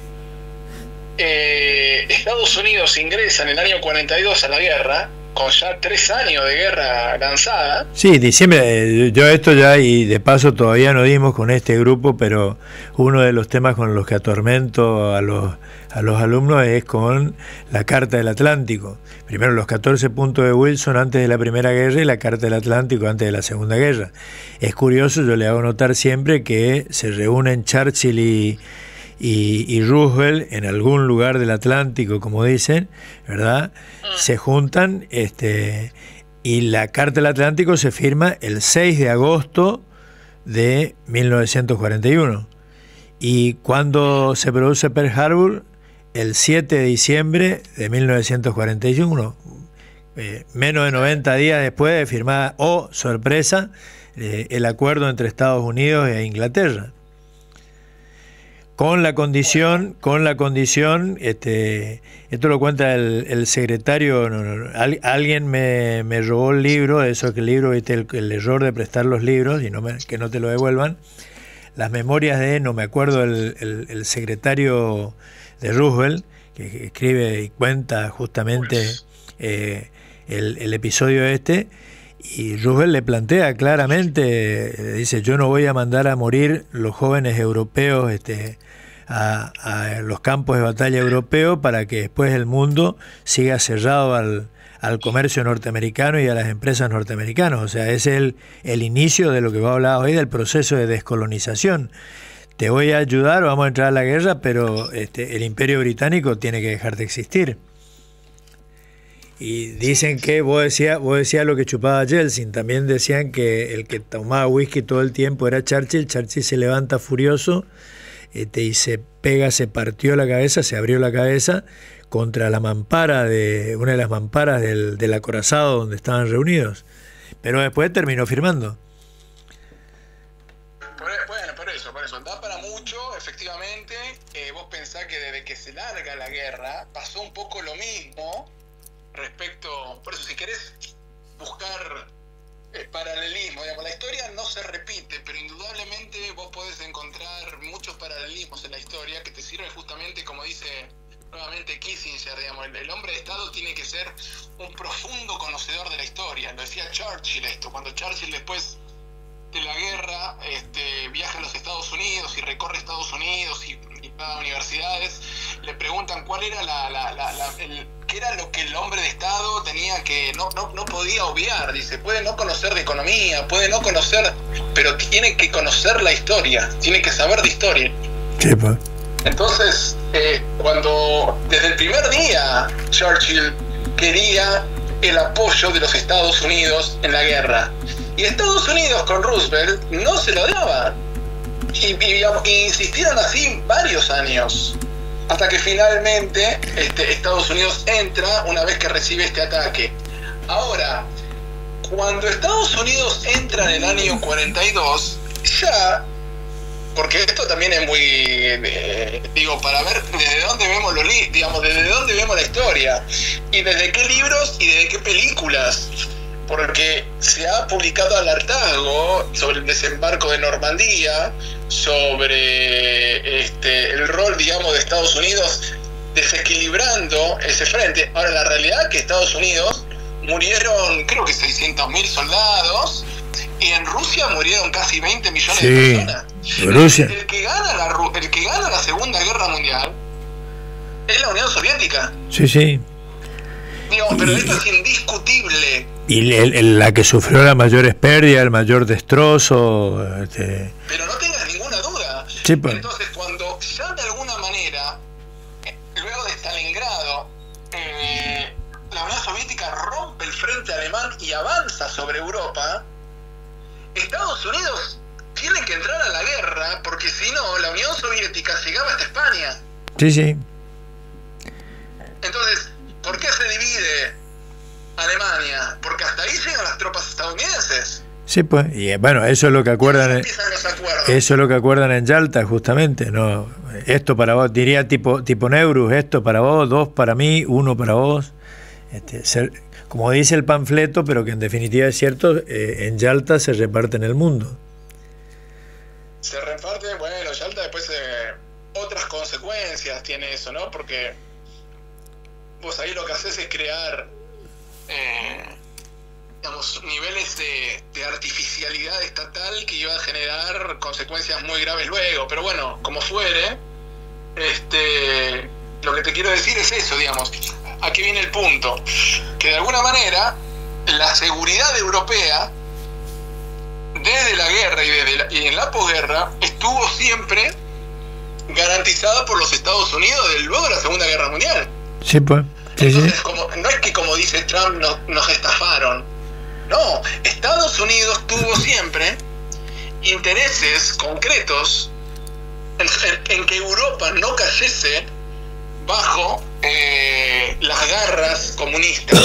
Estados Unidos ingresa en el año 42 a la guerra, con ya 3 años de guerra lanzada. Sí, diciembre, yo esto ya, y de paso todavía no dimos con este grupo, pero uno de los temas con los que atormento a los alumnos es con la Carta del Atlántico. Primero los 14 puntos de Wilson antes de la Primera Guerra y la Carta del Atlántico antes de la Segunda Guerra. Es curioso, yo le hago notar siempre que se reúnen Churchill y Roosevelt en algún lugar del Atlántico, como dicen, ¿verdad? Se juntan, y la Carta del Atlántico se firma el 6 de agosto de 1941. Y cuando se produce Pearl Harbor, el 7 de diciembre de 1941, menos de 90 días después de firmar, sorpresa, el acuerdo entre Estados Unidos e Inglaterra. Con la condición, esto lo cuenta el secretario, alguien me robó el libro, eso que el libro, viste, el error de prestar los libros y que no te lo devuelvan, las memorias de, no me acuerdo, el secretario de Roosevelt, que escribe y cuenta justamente el episodio y Roosevelt le plantea claramente, dice, yo no voy a mandar a morir los jóvenes europeos a los campos de batalla europeos para que después el mundo siga cerrado al comercio norteamericano y a las empresas norteamericanas. O sea, es el inicio de lo que va a hablar hoy del proceso de descolonización. Te voy a ayudar, vamos a entrar a la guerra, pero el Imperio Británico tiene que dejar de existir. Y dicen que vos decías lo que chupaba Yeltsin, también decían que el que tomaba whisky todo el tiempo era Churchill. Churchill se levanta furioso y se partió la cabeza, se abrió la cabeza contra la mampara una de las mamparas del acorazado donde estaban reunidos, pero después terminó firmando. Bueno, por eso, da para mucho, efectivamente. Vos pensás que desde que se larga la guerra pasó un poco lo mismo respecto, por eso si querés buscar paralelismo, digamos, la historia no se repite, pero indudablemente vos podés encontrar muchos paralelismos en la historia que te sirven justamente, como dice nuevamente Kissinger, digamos, el hombre de Estado tiene que ser un profundo conocedor de la historia. Lo decía Churchill cuando Churchill después de la guerra viaja a los Estados Unidos y recorre Estados Unidos y va a universidades, le preguntan cuál era qué era lo que el hombre de Estado tenía que no podía obviar. Dice, puede no conocer de economía, puede no conocer, pero tiene que conocer la historia, tiene que saber de historia. Sí, pues. Entonces, cuando desde el primer día Churchill quería el apoyo de los Estados Unidos en la guerra, y Estados Unidos con Roosevelt no se lo daba, y insistieron así varios años, hasta que finalmente Estados Unidos entra una vez que recibe este ataque. Ahora, cuando Estados Unidos entra en el año 42, ya, porque esto también es muy, para ver desde dónde vemos desde dónde vemos la historia, y desde qué libros y desde qué películas, porque se ha publicado al hartazgo sobre el desembarco de Normandía, sobre el rol, de Estados Unidos desequilibrando ese frente. Ahora, la realidad es que Estados Unidos murieron, creo que 600.000 soldados, y en Rusia murieron casi 20 millones de personas. Rusia. El que gana la Segunda Guerra Mundial es la Unión Soviética. Sí. Pero esto es indiscutible. Y la que sufrió las mayores pérdidas, el mayor destrozo. Pero no tengas ninguna duda. Sí, pues. Entonces, cuando ya de alguna manera, luego de Stalingrado, la Unión Soviética rompe el frente alemán y avanza sobre Europa, Estados Unidos tiene que entrar a la guerra, porque si no, la Unión Soviética llegaba hasta España. Sí. Entonces, ¿por qué se divide Alemania? Porque hasta ahí llegan las tropas estadounidenses. Sí, pues, y bueno, eso es lo que acuerdan. Empiezan los acuerdos. Eso es lo que acuerdan en Yalta, justamente, ¿no? Esto para vos, diría tipo Neurus, esto para vos, 2 para mí, 1 para vos. Como dice el panfleto, pero que en definitiva es cierto, en Yalta se reparte en el mundo. Se reparte, bueno, Yalta después otras consecuencias tiene eso, ¿no? Porque vos ahí lo que haces es crear digamos, niveles de artificialidad estatal que iba a generar consecuencias muy graves luego. Pero bueno, como fuere, lo que te quiero decir es eso, digamos. Aquí viene el punto, que de alguna manera la seguridad europea desde la guerra y en la posguerra estuvo siempre garantizada por los Estados Unidos luego de la Segunda Guerra Mundial. Sí, pues. Sí, entonces, sí. No es que como dice Trump nos estafaron. No, Estados Unidos tuvo siempre intereses concretos en que Europa no cayese bajo las garras comunistas.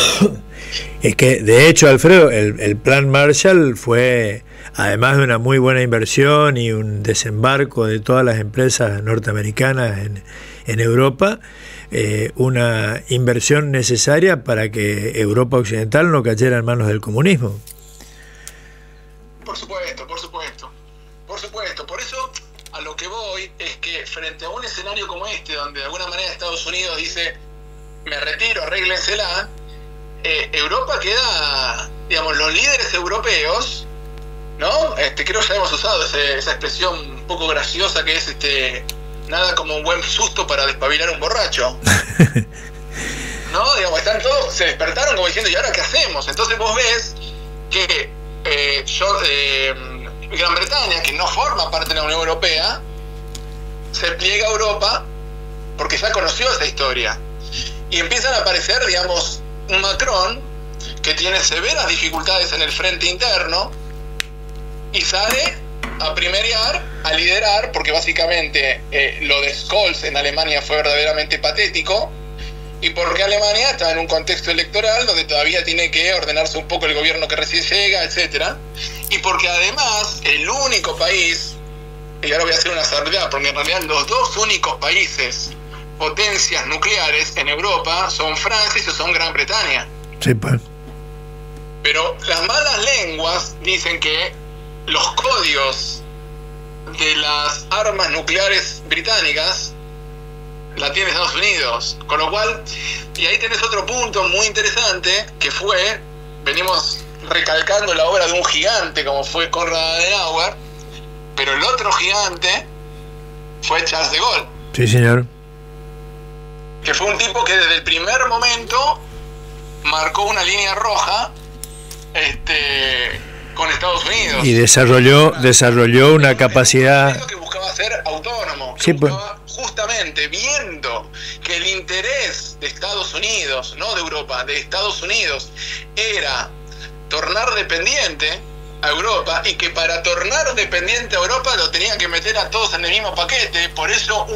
Es que, de hecho, Alfredo, el plan Marshall fue, además de una muy buena inversión y un desembarco de todas las empresas norteamericanas en Europa, una inversión necesaria para que Europa Occidental no cayera en manos del comunismo. Por supuesto, por supuesto. Por supuesto. Por eso, a lo que voy es que frente a un escenario como este, donde de alguna manera Estados Unidos dice, me retiro, arréglensela, Europa queda, digamos, los líderes europeos, ¿no? Creo que ya hemos usado esa expresión un poco graciosa que es nada como un buen susto para despabilar un borracho. No, digamos, están todos, se despertaron como diciendo, ¿y ahora qué hacemos? Entonces vos ves que Gran Bretaña, que no forma parte de la Unión Europea, se pliega a Europa porque ya conoció esa historia. Y empiezan a aparecer, digamos, un Macron que tiene severas dificultades en el frente interno y sale a primerear, a liderar, porque básicamente lo de Scholz en Alemania fue verdaderamente patético, y porque Alemania está en un contexto electoral donde todavía tiene que ordenarse un poco el gobierno que recién llega, etcétera, y porque además el único país, y ahora voy a hacer una salvedad, porque en realidad los dos únicos países potencias nucleares en Europa son Francia y son Gran Bretaña. Sí, pues. Pero las malas lenguas dicen que los códigos de las armas nucleares británicas la tiene Estados Unidos, con lo cual, y ahí tenés otro punto muy interesante, que venimos recalcando la obra de un gigante como fue Konrad Adenauer, pero el otro gigante fue Charles de Gaulle. Sí, señor. Que fue un tipo que desde el primer momento marcó una línea roja con Estados Unidos. Y desarrolló una capacidad que buscaba ser autónomo, que sí, pues. buscaba justamente viendo que el interés de Estados Unidos, no de Europa, de Estados Unidos, era tornar dependiente a Europa, y que para tornar dependiente a Europa lo tenían que meter a todos en el mismo paquete. Por eso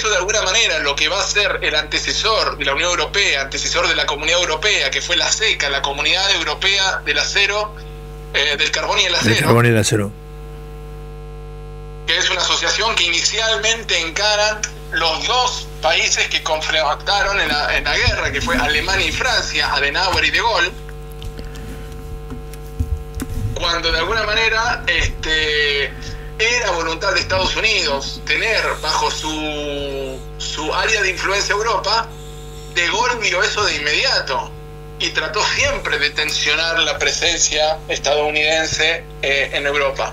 de alguna manera lo que va a ser el antecesor de la Unión Europea, antecesor de la Comunidad Europea, que fue la CECA, la Comunidad Europea del Acero, del Carbón y el Acero. Del carbón y el acero. Que es una asociación que inicialmente encaran los dos países que confrontaron en la guerra, que fue Alemania y Francia, Adenauer y de Gaulle, cuando de alguna manera era voluntad de Estados Unidos tener bajo su área de influencia Europa. De Gaulle vio eso de inmediato y trató siempre de tensionar la presencia estadounidense en Europa,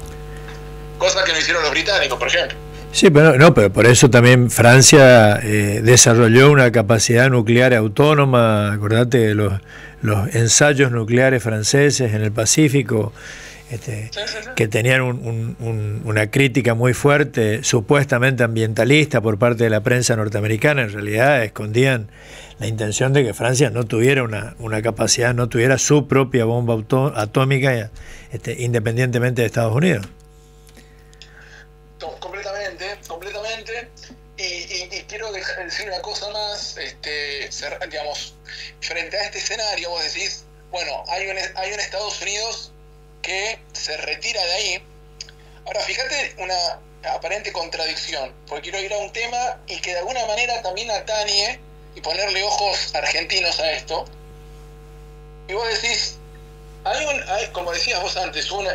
cosa que no hicieron los británicos, por ejemplo. Sí, pero por eso también Francia desarrolló una capacidad nuclear autónoma. Acordate de los ensayos nucleares franceses en el Pacífico, que tenían una crítica muy fuerte, supuestamente ambientalista, por parte de la prensa norteamericana. En realidad escondían la intención de que Francia no tuviera una capacidad, no tuviera su propia bomba atómica, independientemente de Estados Unidos. Completamente. Y quiero decir una cosa más, digamos, frente a este escenario vos decís, bueno, hay un Estados Unidos que se retira de ahí, Ahora, fíjate una aparente contradicción, porque quiero ir a un tema y que de alguna manera también atañe y ponerle ojos argentinos a esto. Y vos decís, hay, como decías vos antes, un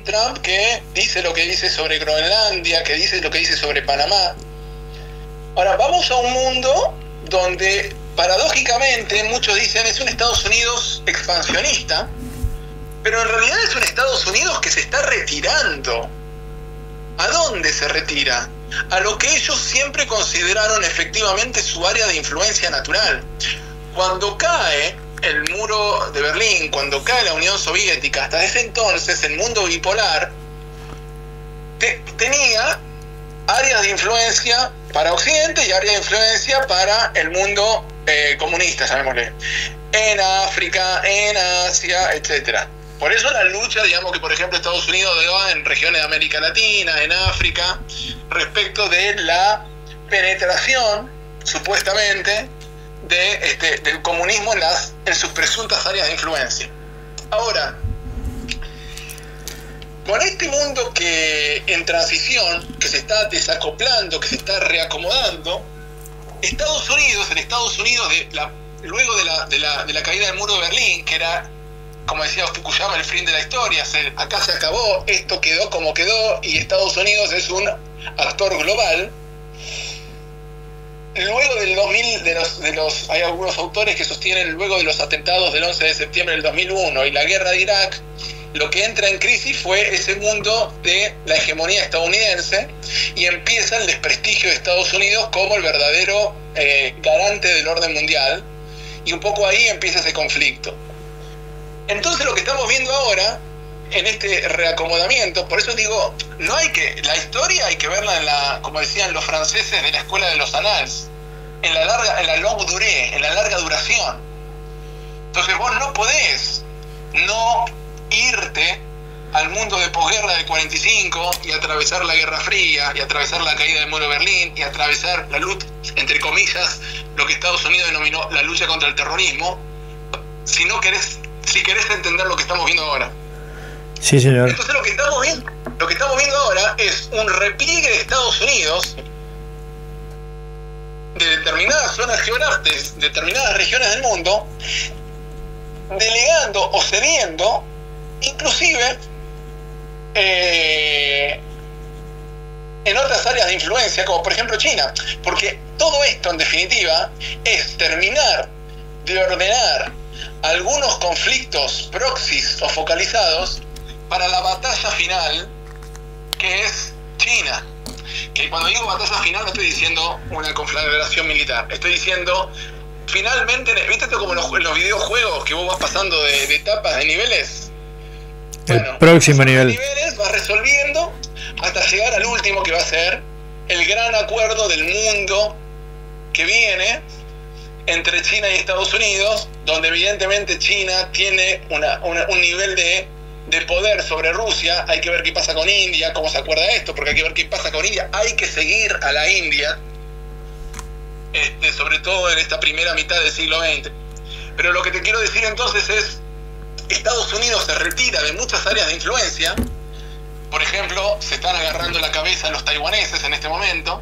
Trump que dice lo que dice sobre Groenlandia, que dice lo que dice sobre Panamá. Ahora, vamos a un mundo donde, paradójicamente, muchos dicen es un Estados Unidos expansionista, pero en realidad es un Estados Unidos que se está retirando. ¿A dónde se retira? A lo que ellos siempre consideraron efectivamente su área de influencia natural. Cuando cae el muro de Berlín, cuando cae la Unión Soviética, hasta ese entonces el mundo bipolar tenía áreas de influencia para Occidente y áreas de influencia para el mundo comunista, llamémosle, en África, en Asia, etcétera. Por eso la lucha, digamos, que por ejemplo Estados Unidos va en regiones de América Latina, en África, respecto de la penetración, supuestamente, del comunismo en sus presuntas áreas de influencia. Ahora, con este mundo que en transición, que se está desacoplando, que se está reacomodando, el Estados Unidos luego de la caída del muro de Berlín, que era, como decía Fukuyama, el fin de la historia, acá se acabó, esto quedó como quedó y Estados Unidos es un actor global. Luego del 2000, hay algunos autores que sostienen, luego de los atentados del 11 de septiembre del 2001 y la guerra de Irak, lo que entra en crisis fue ese mundo de la hegemonía estadounidense y empieza el desprestigio de Estados Unidos como el verdadero garante del orden mundial, y un poco ahí empieza ese conflicto. Entonces lo que estamos viendo ahora en este reacomodamiento, por eso digo, la historia hay que verla como decían los franceses de la escuela de los Annales, en la longue durée, en la larga duración. Entonces vos no podés no irte al mundo de posguerra del 45 y atravesar la Guerra Fría y atravesar la caída del muro de Berlín y atravesar la lucha, entre comillas, lo que Estados Unidos denominó la lucha contra el terrorismo, si querés entender lo que estamos viendo ahora. Sí, señor. Entonces lo que estamos viendo ahora es un repliegue de Estados Unidos de determinadas zonas geográficas, determinadas regiones del mundo, delegando o cediendo, inclusive en otras áreas de influencia, como por ejemplo China, porque todo esto en definitiva es terminar de ordenar algunos conflictos proxys o focalizados para la batalla final, que es China. Que cuando digo batalla final no estoy diciendo una conflagración militar, estoy diciendo finalmente, ¿viste esto como en los videojuegos que vos vas pasando de etapas, de niveles? Bueno, el próximo nivel. Niveles vas resolviendo hasta llegar al último, que va a ser el gran acuerdo del mundo que viene entre China y Estados Unidos, donde evidentemente China tiene un nivel de poder sobre Rusia. Hay que ver qué pasa con India, cómo se acuerda esto, porque hay que ver qué pasa con India. Hay que seguir a la India, sobre todo en esta primera mitad del siglo XX. Pero lo que te quiero decir entonces es, Estados Unidos se retira de muchas áreas de influencia. Por ejemplo, se están agarrando la cabeza los taiwaneses en este momento,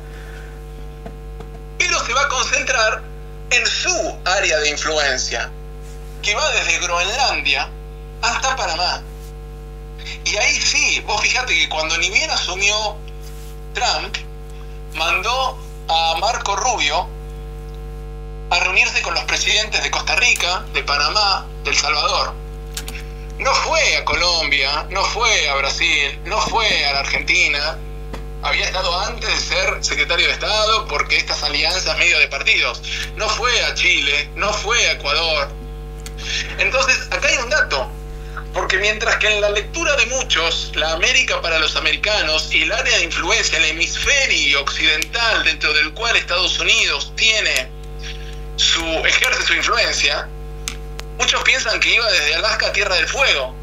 pero se va a concentrar en su área de influencia, que va desde Groenlandia hasta Panamá. Y ahí sí, vos fíjate que cuando ni bien asumió Trump, mandó a Marco Rubio a reunirse con los presidentes de Costa Rica, de Panamá, de El Salvador. No fue a Colombia, no fue a Brasil, no fue a la Argentina. Había estado antes de ser secretario de Estado, porque estas alianzas medio de partidos. No fue a Chile, no fue a Ecuador. Entonces, acá hay un dato. Porque mientras que en la lectura de muchos, la América para los americanos y el área de influencia, el hemisferio occidental dentro del cual Estados Unidos ejerce su influencia, muchos piensan que iba desde Alaska a Tierra del Fuego.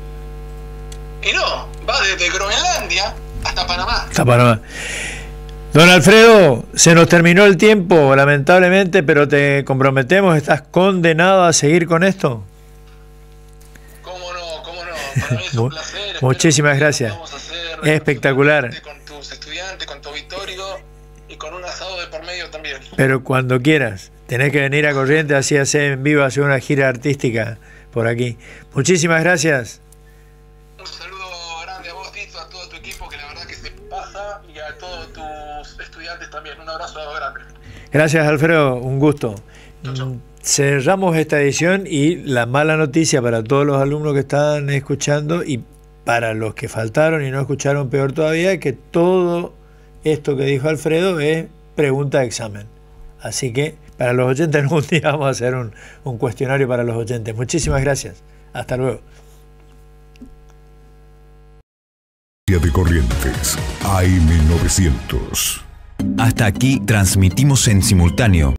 Y no, va desde Groenlandia hasta Panamá. Hasta Panamá. Don Alfredo, se nos terminó el tiempo, lamentablemente, pero te comprometemos, ¿estás condenado a seguir con esto? ¿Cómo no? Para mí es un placer. Muchísimas gracias. Vamos a hacer Espectacular. Con tus estudiantes, con tu auditorio y con un asado de por medio también. Pero cuando quieras, tenés que venir a Corrientes, así hacer en vivo, hacer una gira artística por aquí. Muchísimas gracias. Un saludo grande a vos, Tito, a todo tu equipo, que la verdad que se pasa, y a todos tus estudiantes también. Un abrazo grande. Gracias, Alfredo, un gusto. Chau. Cerramos esta edición y la mala noticia para todos los alumnos que están escuchando y para los que faltaron y no escucharon, peor todavía, que todo esto que dijo Alfredo es pregunta de examen. Así que para los oyentes algún día vamos a hacer un cuestionario para los oyentes. Muchísimas gracias. Hasta luego. De Corrientes, AM900. Hasta aquí transmitimos en simultáneo